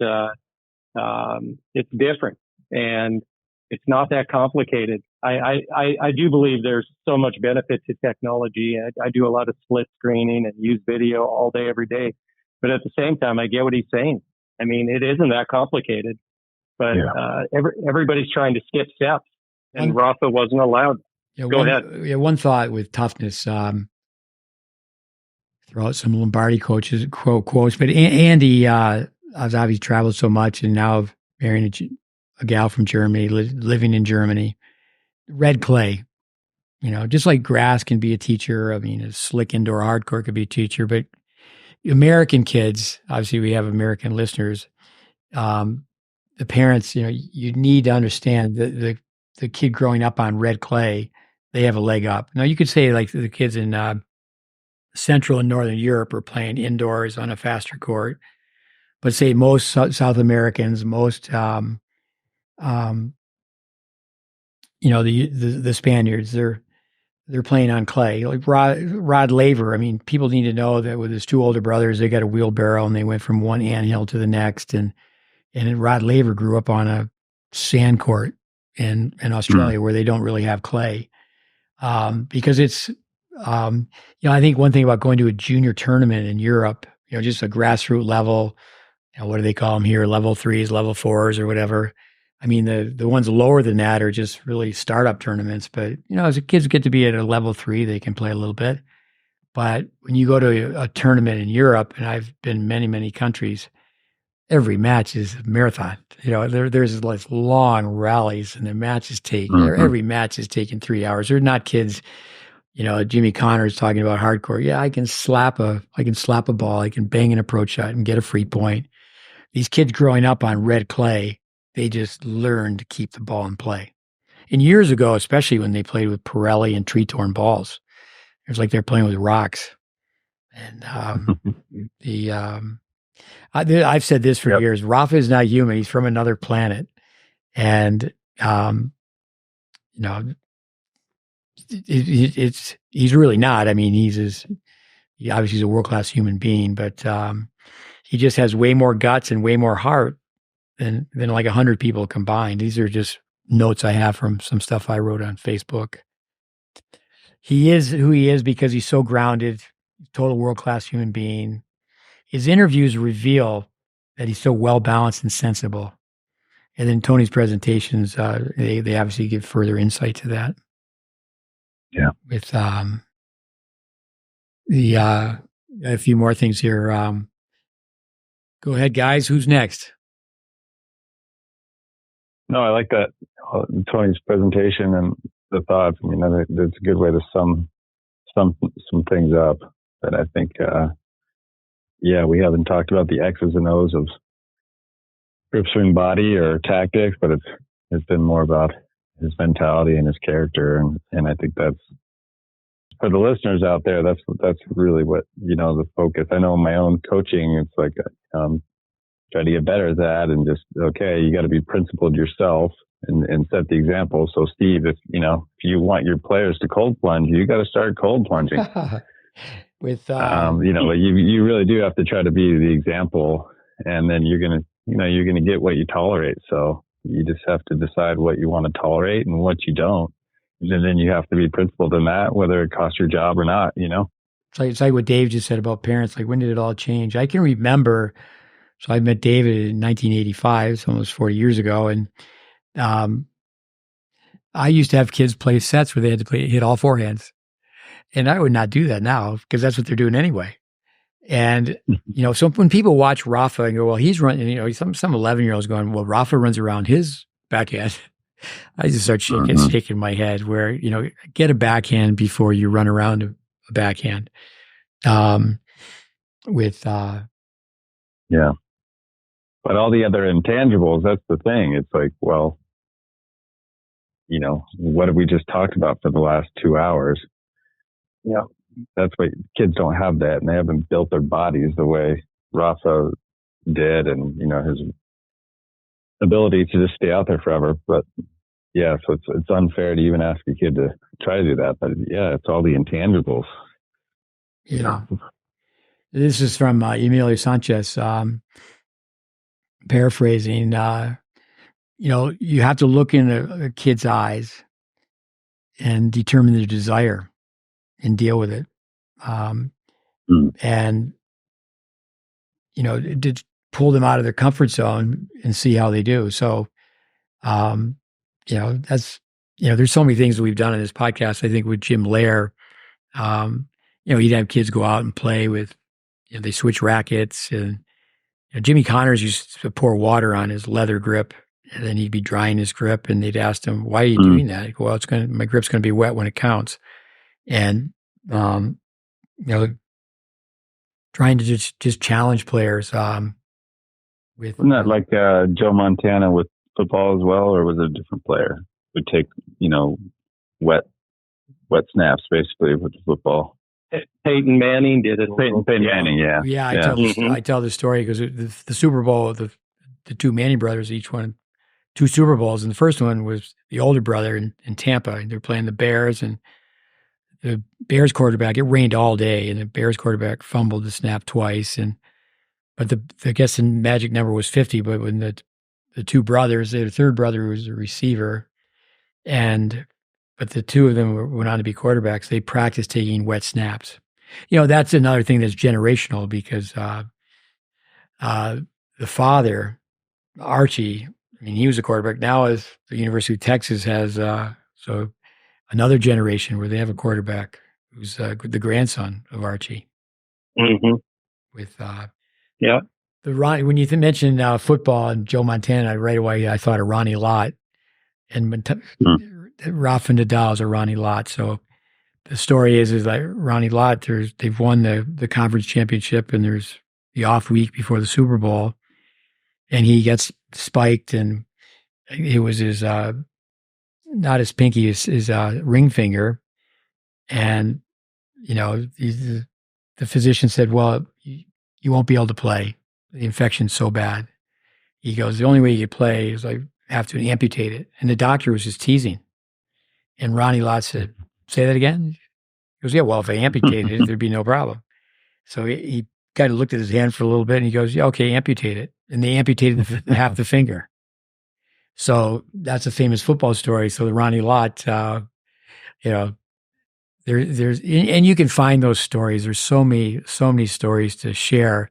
Speaker 4: it's different, and it's not that complicated. I do believe there's so much benefit to technology. I do a lot of split screening and use video all day, every day. But at the same time, I get what he's saying. I mean, it isn't that complicated, but everybody's trying to skip steps, and Rafa wasn't allowed. Go ahead.
Speaker 1: Yeah, one thought with toughness, throw out some Lombardi quotes, but Andy, I've obviously traveled so much, and now I've married a gal from Germany, living in Germany. Red clay, just like grass can be a teacher. I mean, a slick indoor hard court could be a teacher, but American kids, obviously we have American listeners, the parents, you need to understand that the kid growing up on red clay, they have a leg up. Now you could say like the kids in Central and Northern Europe are playing indoors on a faster court, but say most South Americans, most, the Spaniards, they're playing on clay. Like Rod Laver, I mean, people need to know that with his 2 older brothers, they got a wheelbarrow and they went from one anthill to the next. And Rod Laver grew up on a sand court in Australia where they don't really have clay. Because it's, I think one thing about going to a junior tournament in Europe, just a grassroots level, what do they call them here? Level 3s, level 4s, or whatever. I mean, the ones lower than that are just really startup tournaments. But, as the kids get to be at a level 3, they can play a little bit. But when you go to a tournament in Europe, and I've been many, many countries, every match is a marathon. There's like long rallies, and the matches take, every match is taking 3 hours. They're not kids, Jimmy Connor's talking about hardcore. Yeah, I can slap a ball. I can bang an approach shot and get a free point. These kids growing up on red clay, they just learn to keep the ball in play. And years ago, especially when they played with Pirelli and tree-torn balls, it was like they're playing with rocks. And I've said this for years. Rafa is not human. He's from another planet. And, he's really not. I mean, he obviously is a world-class human being, but he just has way more guts and way more heart than like 100 people combined. These are just notes I have from some stuff I wrote on Facebook. He is who he is because he's so grounded, total world-class human being. His interviews reveal that he's so well-balanced and sensible. And then Tony's presentations, they obviously give further insight to that.
Speaker 3: Yeah.
Speaker 1: With a few more things here. Go ahead, guys. Who's next?
Speaker 3: No, I like that Tony's presentation and the thoughts. I mean, that's a good way to sum some things up. But I think, we haven't talked about the X's and O's of grip swing body or tactics, but it's been more about his mentality and his character, and I think that's for the listeners out there. That's really what the focus. I know in my own coaching, it's like try to get better at that, and just you got to be principled yourself and set the example. So Steve, if you want your players to cold plunge, you got to start cold plunging.
Speaker 1: With
Speaker 3: you really do have to try to be the example, and then you're gonna get what you tolerate. So you just have to decide what you want to tolerate and what you don't. And then you have to be principled in that, whether it costs your job or not,
Speaker 1: It's like what Dave just said about parents. Like, when did it all change? I can remember, so I met David in 1985, it's almost 40 years ago. And I used to have kids play sets where they had to hit all forehands. And I would not do that now because that's what they're doing anyway. And, so when people watch Rafa and go, well, he's running, some 11-year-olds going, well, Rafa runs around his backhand. I just start shaking my head where, get a backhand before you run around a backhand.
Speaker 3: Yeah. But all the other intangibles, that's the thing. It's like, well, what have we just talked about for the last 2 hours?
Speaker 4: Yeah.
Speaker 3: That's why kids don't have that, and they haven't built their bodies the way Rafa did, and, his ability to just stay out there forever. But yeah, so it's unfair to even ask a kid to try to do that. But yeah, it's all the intangibles.
Speaker 1: Yeah. This is from Emilio Sanchez, paraphrasing. You have to look in a kid's eyes and determine their desire and deal with it. And, to pull them out of their comfort zone and see how they do. So, that's, there's so many things that we've done in this podcast. I think with Jim Lair, he'd have kids go out and play with, they switch rackets, and Jimmy Connors used to pour water on his leather grip, and then he'd be drying his grip, and they'd ask him, "Why are you doing that?" He'd go, "Well, my grip's going to be wet when it counts." And trying to just challenge players. Wasn't
Speaker 3: that like Joe Montana with football as well, or was it a different player would take wet snaps basically with the football?
Speaker 4: Peyton Manning did it.
Speaker 3: Peyton Manning, yeah.
Speaker 1: Yeah, I tell the story because the Super Bowl, the two Manning brothers each won 2 Super Bowls, and the first one was the older brother in Tampa, and they're playing the Bears, and the Bears quarterback, it rained all day, and the Bears quarterback fumbled the snap twice, but I guess the magic number was 50, but when the two brothers, the third brother was a receiver, but the two of them went on to be quarterbacks. They practiced taking wet snaps. That's another thing that's generational because the father, Archie, he was a quarterback. Now as the University of Texas has so another generation where they have a quarterback who's the grandson of Archie.
Speaker 4: Mm-hmm.
Speaker 1: With when you mentioned football and Joe Montana, right away I thought of Ronnie Lott, and Rafa Nadal is a Ronnie Lott. So the story is like Ronnie Lott, they've won the conference championship, and there's the off week before the Super Bowl, and he gets spiked, and it was his not his pinky, his ring finger, and the physician said, "Well, you won't be able to play. The infection's so bad." He goes, "The only way you can play is I have to amputate it." And the doctor was just teasing. And Ronnie Lott said, "Say that again?" He goes, "Yeah, well, if I amputated it, there'd be no problem." So he kind of looked at his hand for a little bit, and he goes, "Yeah, okay, amputate it." And they amputated half the finger. So that's a famous football story. So the Ronnie Lott, there's and you can find those stories. There's so many stories to share.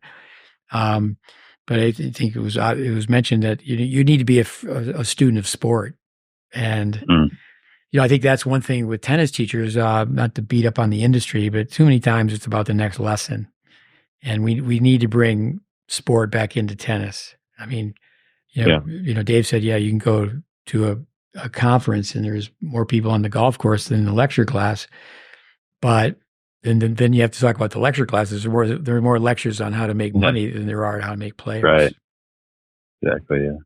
Speaker 1: But I think it was mentioned that you need to be a student of sport, and I think that's one thing with tennis teachers. Not to beat up on the industry, but too many times it's about the next lesson, and we need to bring sport back into tennis. Dave said, you can go to a conference and there's more people on the golf course than in the lecture class, but then you have to talk about the lecture classes. There are more lectures on how to make money than there are on how to make players.
Speaker 3: Right. Exactly. Yeah.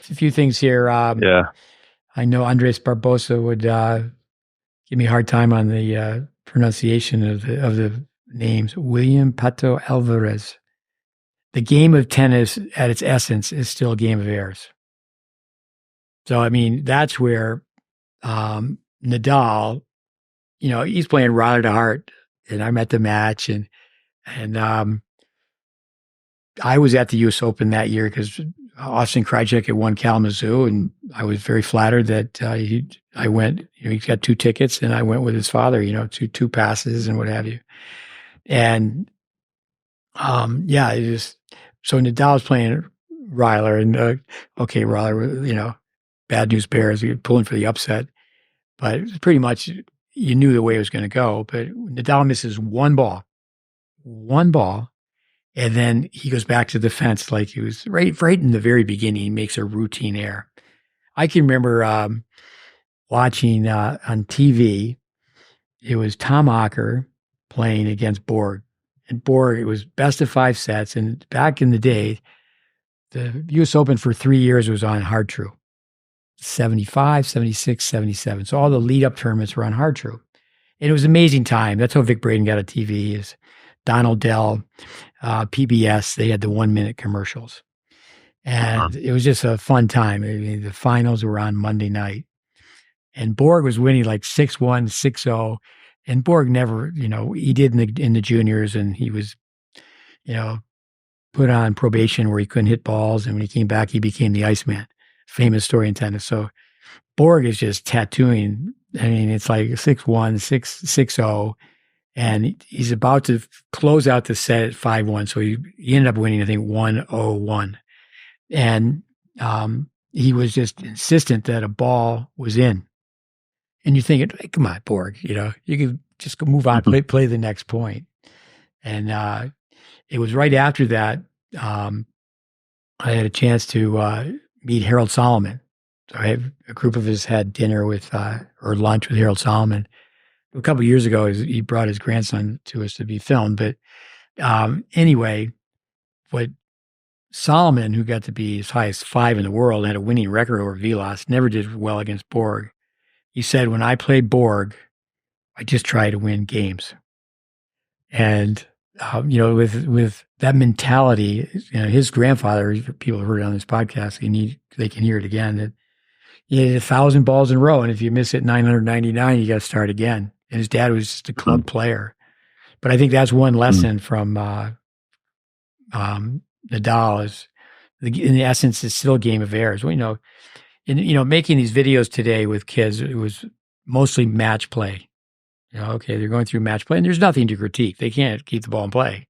Speaker 1: A few things here. I know Andres Barbosa would give me a hard time on the pronunciation of the names. William Pato Alvarez. The game of tennis at its essence is still a game of errors. So, that's where Nadal, he's playing Ryder to Hart, and I'm at the match, and I was at the U.S. Open that year because Austin Krajicek had won Kalamazoo, and I was very flattered that I went. He's got 2 tickets, and I went with his father. Two passes and what have you, and it just so Nadal's playing Ryler, and okay, Ryler, bad news bears, you're pulling for the upset, but pretty much you knew the way it was going to go. But Nadal misses one ball, and then he goes back to the fence like he was right in the very beginning. He makes a routine error. I can remember watching on TV. It was Tom Ocker playing against Borg. And Borg, it was best of 5 sets. And back in the day, the U.S. Open for 3 years was on hard true. 75, 76, 77. So all the lead-up tournaments were on hard true. And it was an amazing time. That's how Vic Braden got a TV, is Donald Dell, PBS. They had the 1-minute commercials. And it was just a fun time. I mean, the finals were on Monday night. And Borg was winning like 6-1, 6-0. And Borg never, he did in the juniors, and he was, put on probation where he couldn't hit balls. And when he came back, he became the Iceman. Famous story in tennis. So Borg is just tattooing. I mean, it's like 6-1, 6-0. And he's about to close out the set at 5-1. So he ended up winning, I think, 1-0-1. And he was just insistent that a ball was in. And you're thinking, hey, come on, Borg, you could just go move on, play the next point. And it was right after that, I had a chance to meet Harold Solomon. So I have a group of us had dinner with, or lunch with Harold Solomon. A couple of years ago, he brought his grandson to us to be filmed. But anyway, what Solomon, who got to be as high as 5 in the world and had a winning record over Vilas, never did well against Borg. He said, when I play Borg, I just try to win games. And, with that mentality, his grandfather, people have heard it on this podcast, and they can hear it again, that he had 1,000 balls in a row. And if you miss it 999, you got to start again. And his dad was just a club player. But I think that's one lesson from Nadal is, in essence, it's still a game of errors. Well, making these videos today with kids, it was mostly match play. Okay, they're going through match play, and there's nothing to critique. They can't keep the ball in play.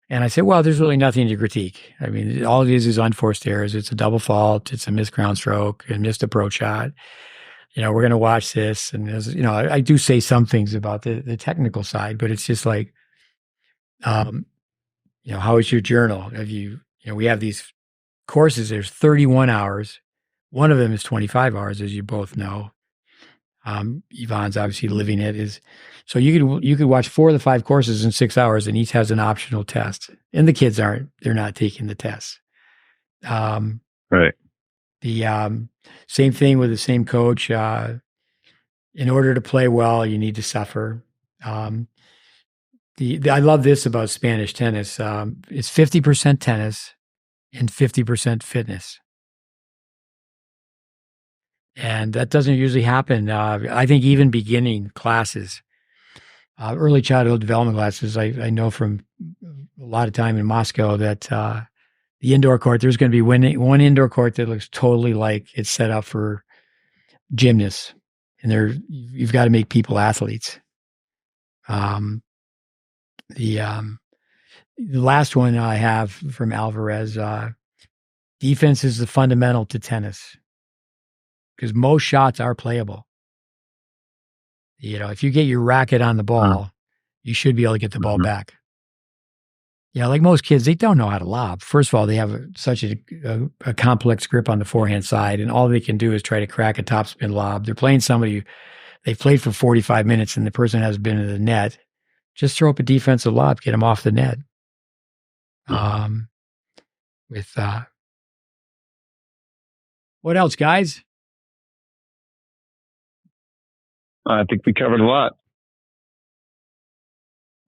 Speaker 1: And I said, well, there's really nothing to critique. I mean, all it is unforced errors. It's a double fault. It's a missed ground stroke, a missed approach shot. We're going to watch this. And, I do say some things about the technical side, but it's just like, how is your journal? We have these courses. There's 31 hours. One of them is 25 hours, as you both know. Yvonne's obviously living it. So you could watch 4 of the 5 courses in 6 hours, and each has an optional test. And the kids they're not taking the test.
Speaker 3: Right.
Speaker 1: The same thing with the same coach. In order to play well, you need to suffer. I love this about Spanish tennis. It's 50% tennis and 50% fitness. And that doesn't usually happen. I think even beginning classes, early childhood development classes, I know from a lot of time in Moscow that the indoor court, there's going to be one indoor court that looks totally like it's set up for gymnasts. And you've got to make people athletes. The last one I have from Alvarez, defense is the fundamental to tennis. Because most shots are playable. If you get your racket on the ball, you should be able to get the ball back. Like most kids, they don't know how to lob. First of all, they have such a complex grip on the forehand side, and all they can do is try to crack a topspin lob. They're playing somebody, they've played for 45 minutes, and the person hasn't been in the net. Just throw up a defensive lob, get them off the net. What else, guys?
Speaker 3: I think we covered a lot.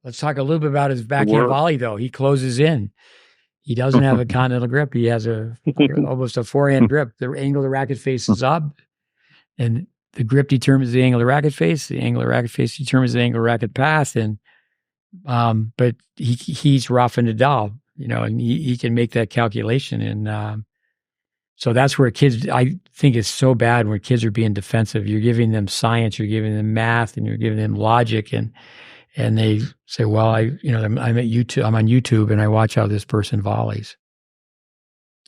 Speaker 1: Let's talk a little bit about his backhand volley, though. He closes in. He doesn't have a continental grip. He has almost a forehand grip. The angle of the racket faces up, and the grip determines the angle of the racket face. The angle of the racket face determines the angle of the racket path. And but he's Rafa Nadal, and he can make that calculation. And so that's where kids, I think, is so bad when kids are being defensive. You're giving them science, you're giving them math, and you're giving them logic, and they say, "Well, I'm at YouTube. I'm on YouTube, and I watch how this person volleys."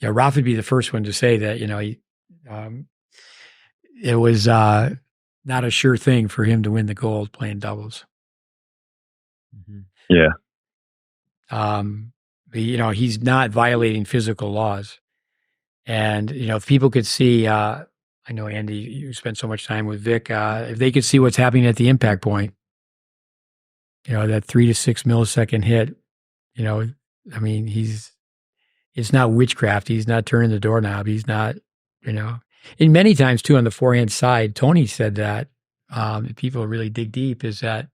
Speaker 1: Yeah, Rafa would be the first one to say that. It was not a sure thing for him to win the gold playing doubles.
Speaker 3: Mm-hmm. Yeah.
Speaker 1: But, he's not violating physical laws. And, if people could see I know, Andy, you spent so much time with Vic. If they could see what's happening at the impact point, that 3 to 6 millisecond hit, I mean, it's not witchcraft. He's not turning the doorknob. He's not, and many times too, on the forehand side, Tony said that, people really dig deep, is that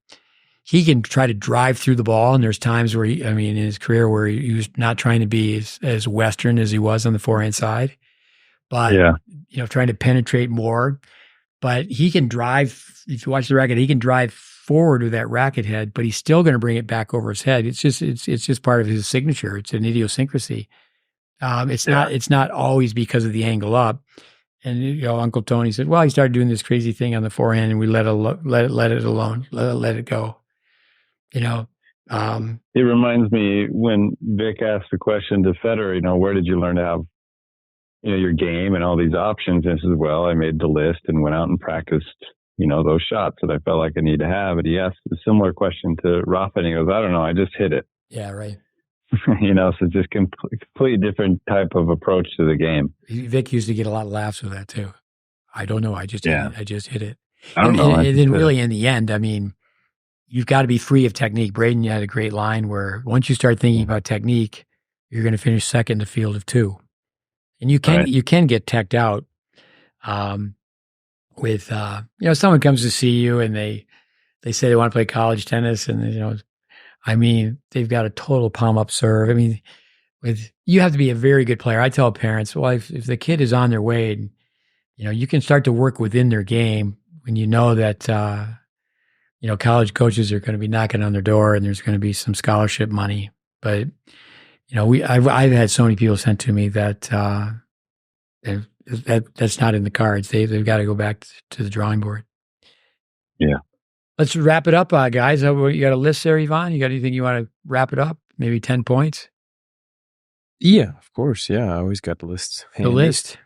Speaker 1: he can try to drive through the ball. And there's times where in his career where he was not trying to be as Western as he was on the forehand side, but, trying to penetrate more. But he can drive, if you watch the racket, he can drive forward with that racket head, but he's still going to bring it back over his head. It's just part of his signature. It's an idiosyncrasy. It's not always because of the angle up. And Uncle Tony said, well, he started doing this crazy thing on the forehand, and we let it alone, let it go.
Speaker 3: It reminds me when Vic asked the question to Federer, where did you learn to have, your game and all these options? And he says, well, I made the list and went out and practiced, those shots that I felt like I need to have. And he asked a similar question to Rafa, and he goes, I don't know, I just hit it.
Speaker 1: Yeah, right.
Speaker 3: So just completely different type of approach to the game.
Speaker 1: Vic used to get a lot of laughs with that too. I don't know. I just hit it.
Speaker 3: I don't know.
Speaker 1: And then really in the end, you've got to be free of technique. Braden had a great line where once you start thinking about technique, you're going to finish second in the field of two. And you can get teched out with, someone comes to see you and they say they want to play college tennis, and, they've got a total palm up serve. You have to be a very good player. I tell parents, well, if the kid is on their way, and, you can start to work within their game when you know that, college coaches are going to be knocking on their door and there's going to be some scholarship money. But, I've had so many people sent to me that that's not in the cards. They've got to go back to the drawing board.
Speaker 3: Yeah.
Speaker 1: Let's wrap it up, guys. You got a list there, Yvonne? You got anything you want to wrap it up? Maybe 10 points?
Speaker 2: Yeah, of course. Yeah, I always got the list.
Speaker 1: The list.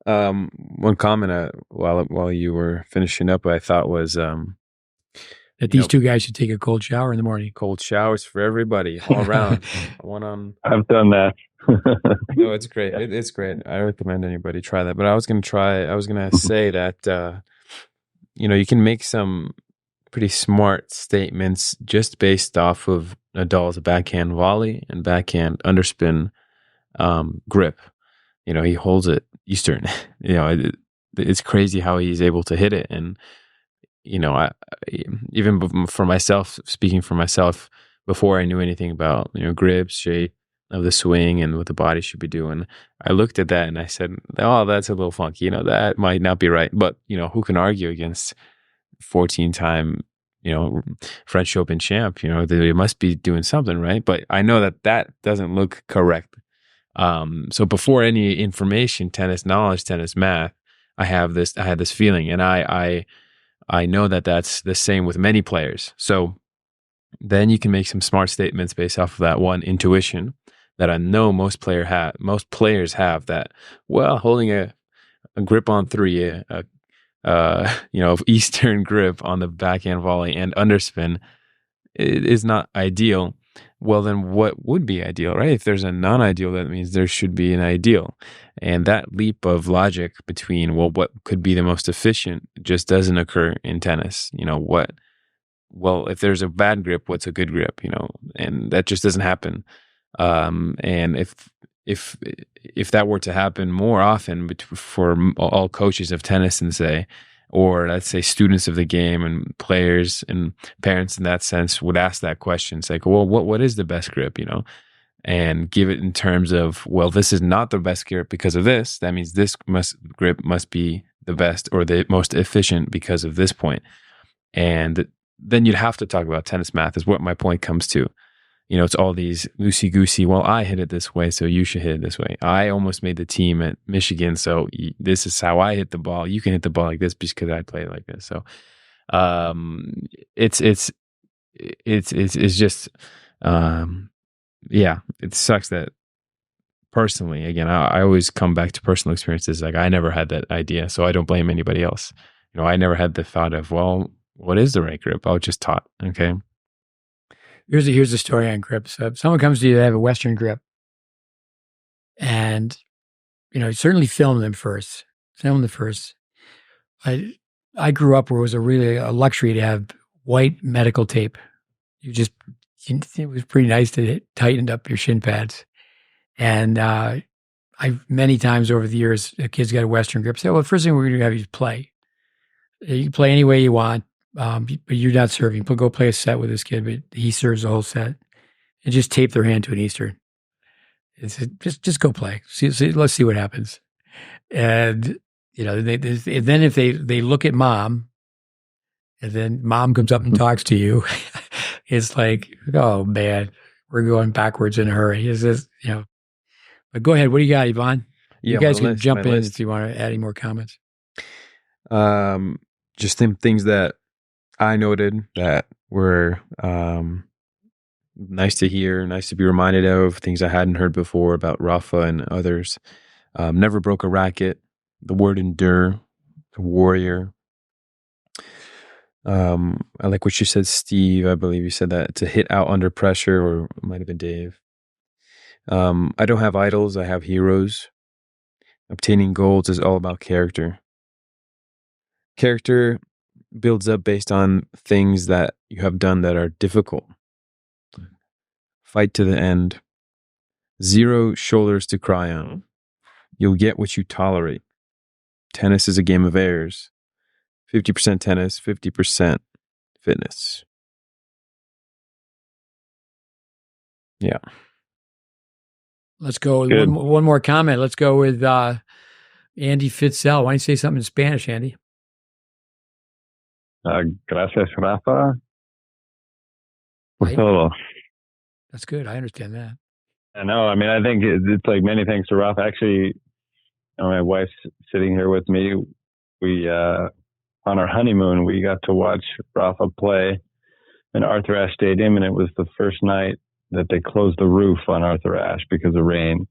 Speaker 2: One comment while you were finishing up, I thought was
Speaker 1: that these two guys should take a cold shower in the morning.
Speaker 2: Cold showers for everybody, all around.
Speaker 3: I've done that.
Speaker 2: No, it's great. It's great. I recommend anybody try that. But I was going to say that, you can make some pretty smart statements just based off of Nadal's backhand volley and backhand underspin grip. He holds it Eastern. It's crazy how he's able to hit it. And, I even for myself, speaking for myself, before I knew anything about, grips, shape of the swing and what the body should be doing, I looked at that and I said, oh, that's a little funky. That might not be right. But, who can argue against 14-time, French Open champ? They must be doing something right. But I know that doesn't look correct. So before any information, tennis knowledge, tennis math, I had this feeling, and I know that that's the same with many players. So then you can make some smart statements based off of that one intuition that I know most players have, that, well, holding a grip on three, Eastern grip on the backhand volley and underspin is not ideal. Well, then what would be ideal, right? If there's a non-ideal, that means there should be an ideal. And that leap of logic between, well, what could be the most efficient just doesn't occur in tennis. Well, if there's a bad grip, what's a good grip, and that just doesn't happen. And if that were to happen more often for all coaches of tennis, and or let's say students of the game and players and parents in that sense would ask that question. It's like, well, what is the best grip, and give it in terms of, well, this is not the best grip because of this. That means this grip must be the best or the most efficient because of this point. And then you'd have to talk about tennis math, is what my point comes to. It's all these loosey-goosey, well, I hit it this way, so you should hit it this way. I almost made the team at Michigan, so this is how I hit the ball. You can hit the ball like this because I play like this. So it's just, it sucks that personally, again, I always come back to personal experiences. Like, I never had that idea, so I don't blame anybody else. I never had the thought of, well, what is the right grip? I was just taught, okay?
Speaker 1: Here's the story on grips. If someone comes to you, they have a Western grip, and certainly film them first. Send him the first. I grew up where it was a luxury to have white medical tape. It was pretty nice to tighten up your shin pads. And I many times over the years, the kids got a Western grip. Say, well, the first thing we're going to have you play. You can play any way you want, but you're not serving. Go play a set with this kid, but he serves the whole set. And just tape their hand to an Eastern. Just go play. Let's see what happens. And then if they look at mom, and then mom comes up and talks to you, it's like, oh man, we're going backwards in a hurry. Is this, But go ahead. What do you got, Yvonne? You guys can jump in if you want to add any more comments.
Speaker 2: Just things that I noted that were nice to hear, nice to be reminded of, things I hadn't heard before about Rafa and others. Never broke a racket. The word endure, the warrior. I like what you said, Steve. I believe you said that, to hit out under pressure, or it might have been Dave. I don't have idols. I have heroes. Obtaining goals is all about character. Character builds up based on things that you have done that are difficult. Fight to the end. 0 shoulders to cry on. You'll get what you tolerate. Tennis is a game of errors. 50% tennis, 50% fitness. Yeah.
Speaker 1: Let's go with one more comment. Let's go with Andy Fitzell. Why don't you say something in Spanish, Andy?
Speaker 3: Gracias, Rafa. Por todo.
Speaker 1: That's good. I understand that.
Speaker 3: I know. I mean, I think it's like many thanks to Rafa. Actually, my wife's sitting here with me. We, on our honeymoon, we got to watch Rafa play in Arthur Ashe Stadium, and it was the first night that they closed the roof on Arthur Ashe because of rain.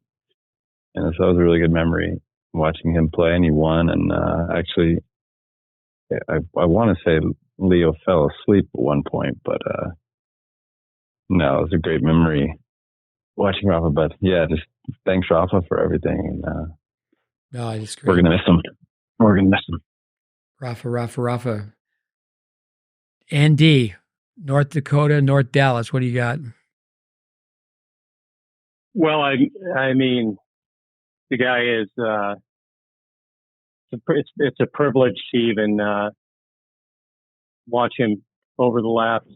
Speaker 3: And so that was a really good memory, watching him play, and he won. And actually, I want to say Leo fell asleep at one point, but no, it was a great memory watching Rafa. But yeah, just thanks, Rafa, for everything. And,
Speaker 1: no, it's great.
Speaker 3: We're going to miss him. We're going to miss him.
Speaker 1: Rafa. Andy, North Dakota, North Dallas. What do you got?
Speaker 4: Well, I mean, the guy is, it's a privilege to even watch him over the last,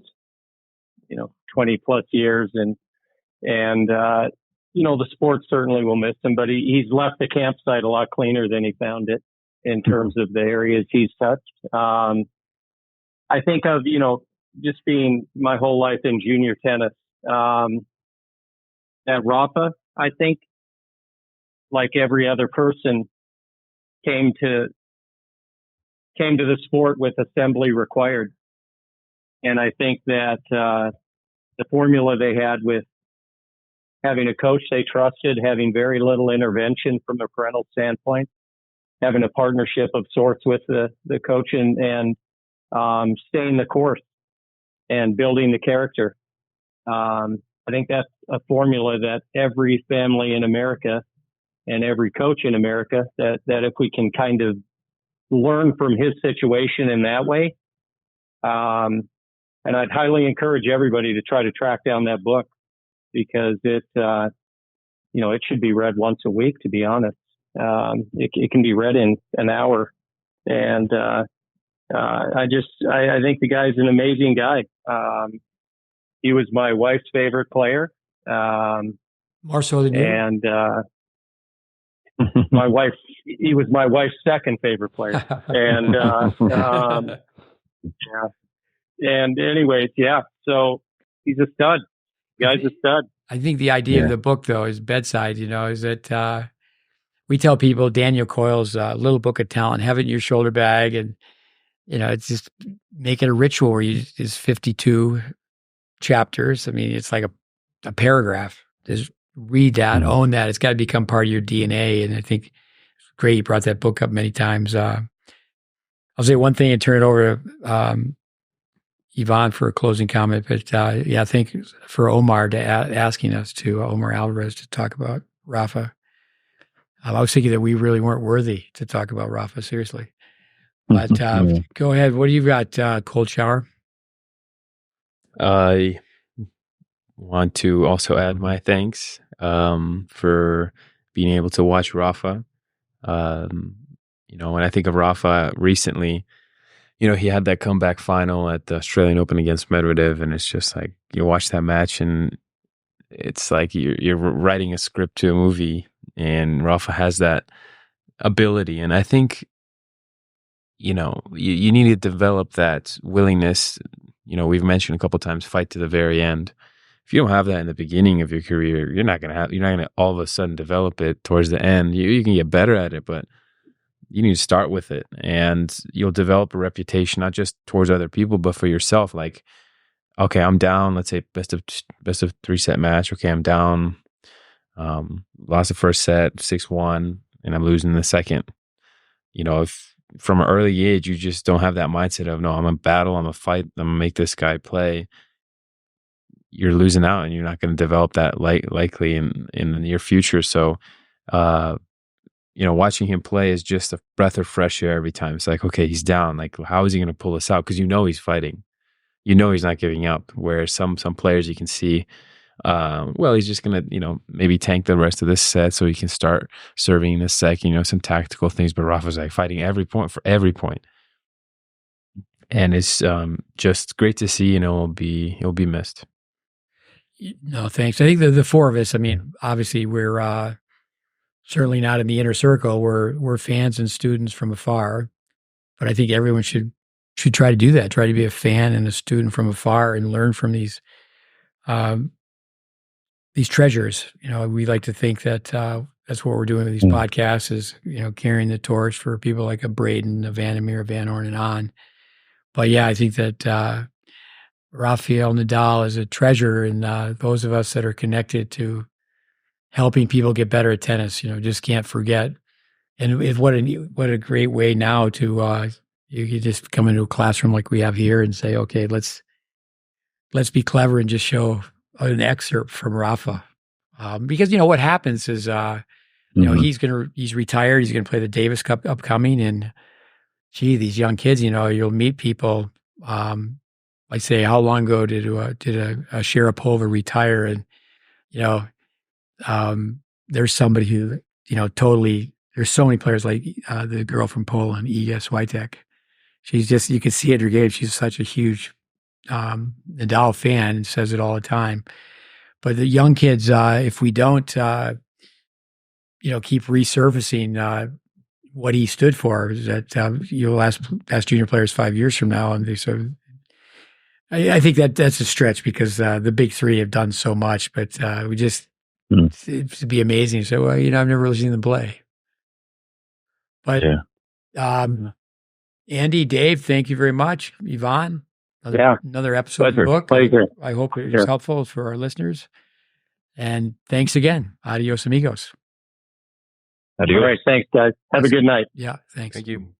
Speaker 4: 20 plus years. And the sport certainly will miss him, but he's left the campsite a lot cleaner than he found it in terms of the areas he's touched. I think of, just being my whole life in junior tennis, at Rafa, I think, like every other person, came to the sport with assembly required. And I think that the formula they had with having a coach they trusted, having very little intervention from a parental standpoint, having a partnership of sorts with the coach, and staying the course and building the character. I think that's a formula that every family in America and every coach in America, that if we can kind of learn from his situation in that way, and I'd highly encourage everybody to try to track down that book, because it should be read once a week, to be honest. It can be read in an hour. And I think the guy's an amazing guy. He was my wife's favorite player.
Speaker 1: More so than you?
Speaker 4: And he was my wife's second favorite player. And yeah. And anyways, yeah. So he's a stud. The guy's a stud.
Speaker 1: I think the idea of the book, though, is bedside, is that we tell people Daniel Coyle's Little Book of Talent, have it in your shoulder bag, and, it's just make it a ritual where it's 52 chapters. I mean, it's like a paragraph. Just read that, own that. It's got to become part of your DNA. And I think it's great you brought that book up many times. I'll say one thing and turn it over to Yvonne for a closing comment. But I think for Omar asking us to, Omar Alvarez, to talk about Rafa. I was thinking that we really weren't worthy to talk about Rafa, seriously. But go ahead. What do you got, Cold Shower?
Speaker 2: I want to also add my thanks for being able to watch Rafa. When I think of Rafa recently, he had that comeback final at the Australian Open against Medvedev, and it's just like you watch that match and it's like you're writing a script to a movie, and Rafa has that ability. And I think, you need to develop that willingness. We've mentioned a couple of times, fight to the very end. If you don't have that in the beginning of your career, you're not going to all of a sudden develop it towards the end. You can get better at it, but you need to start with it, and you'll develop a reputation, not just towards other people, but for yourself. Like, okay, I'm down. Let's say best of 3-set match. Okay, I'm down. Lost the first set, 6-1, and I'm losing the second. If from an early age you just don't have that mindset of, no, I'm a battle, I'm a fight, I'm gonna make this guy play, you're losing out, and you're not going to develop that likely in the near future. So, watching him play is just a breath of fresh air every time. It's like, okay, he's down. Like, how is he going to pull this out? Because he's fighting. He's not giving up. Whereas some players you can see, he's just going to, maybe tank the rest of this set so he can start serving in the second, some tactical things. But Rafa's like fighting every point for every point. And it's just great to see, he'll be missed.
Speaker 1: No, thanks. I think the four of us, I mean, obviously we're certainly not in the inner circle. We're fans and students from afar, but I think everyone should try to do that. Try to be a fan and a student from afar and learn from these treasures. We like to think that that's what we're doing with these podcasts is, carrying the torch for people like a Braden, a Vandermeer, a Van Horn, and on. But yeah, I think that Rafael Nadal is a treasure, and those of us that are connected to helping people get better at tennis, just can't forget. And what a great way now to you could just come into a classroom like we have here and say, okay, let's be clever and just show an excerpt from Rafa, because what happens is he's retired, he's going to play the Davis Cup upcoming, and these young kids, you'll meet people. I say, how long ago did a Sharapova retire? And, there's somebody who, totally, there's so many players like the girl from Poland, Iga Swiatek. She's just, you can see at her game, she's such a huge Nadal fan and says it all the time. But the young kids, if we don't, keep resurfacing what he stood for, is that you'll ask junior players 5 years from now, and they sort of, I think that's a stretch because the big three have done so much, but we just, it'd be amazing. So, I've never really seen them play. But Andy, Dave, thank you very much. Yvonne, another episode of the book.
Speaker 4: Pleasure.
Speaker 1: I hope it was helpful for our listeners. And thanks again. Adios, amigos.
Speaker 3: Adios.
Speaker 4: All right. Thanks, guys. Have a good night.
Speaker 1: Yeah, thanks.
Speaker 2: Thank you.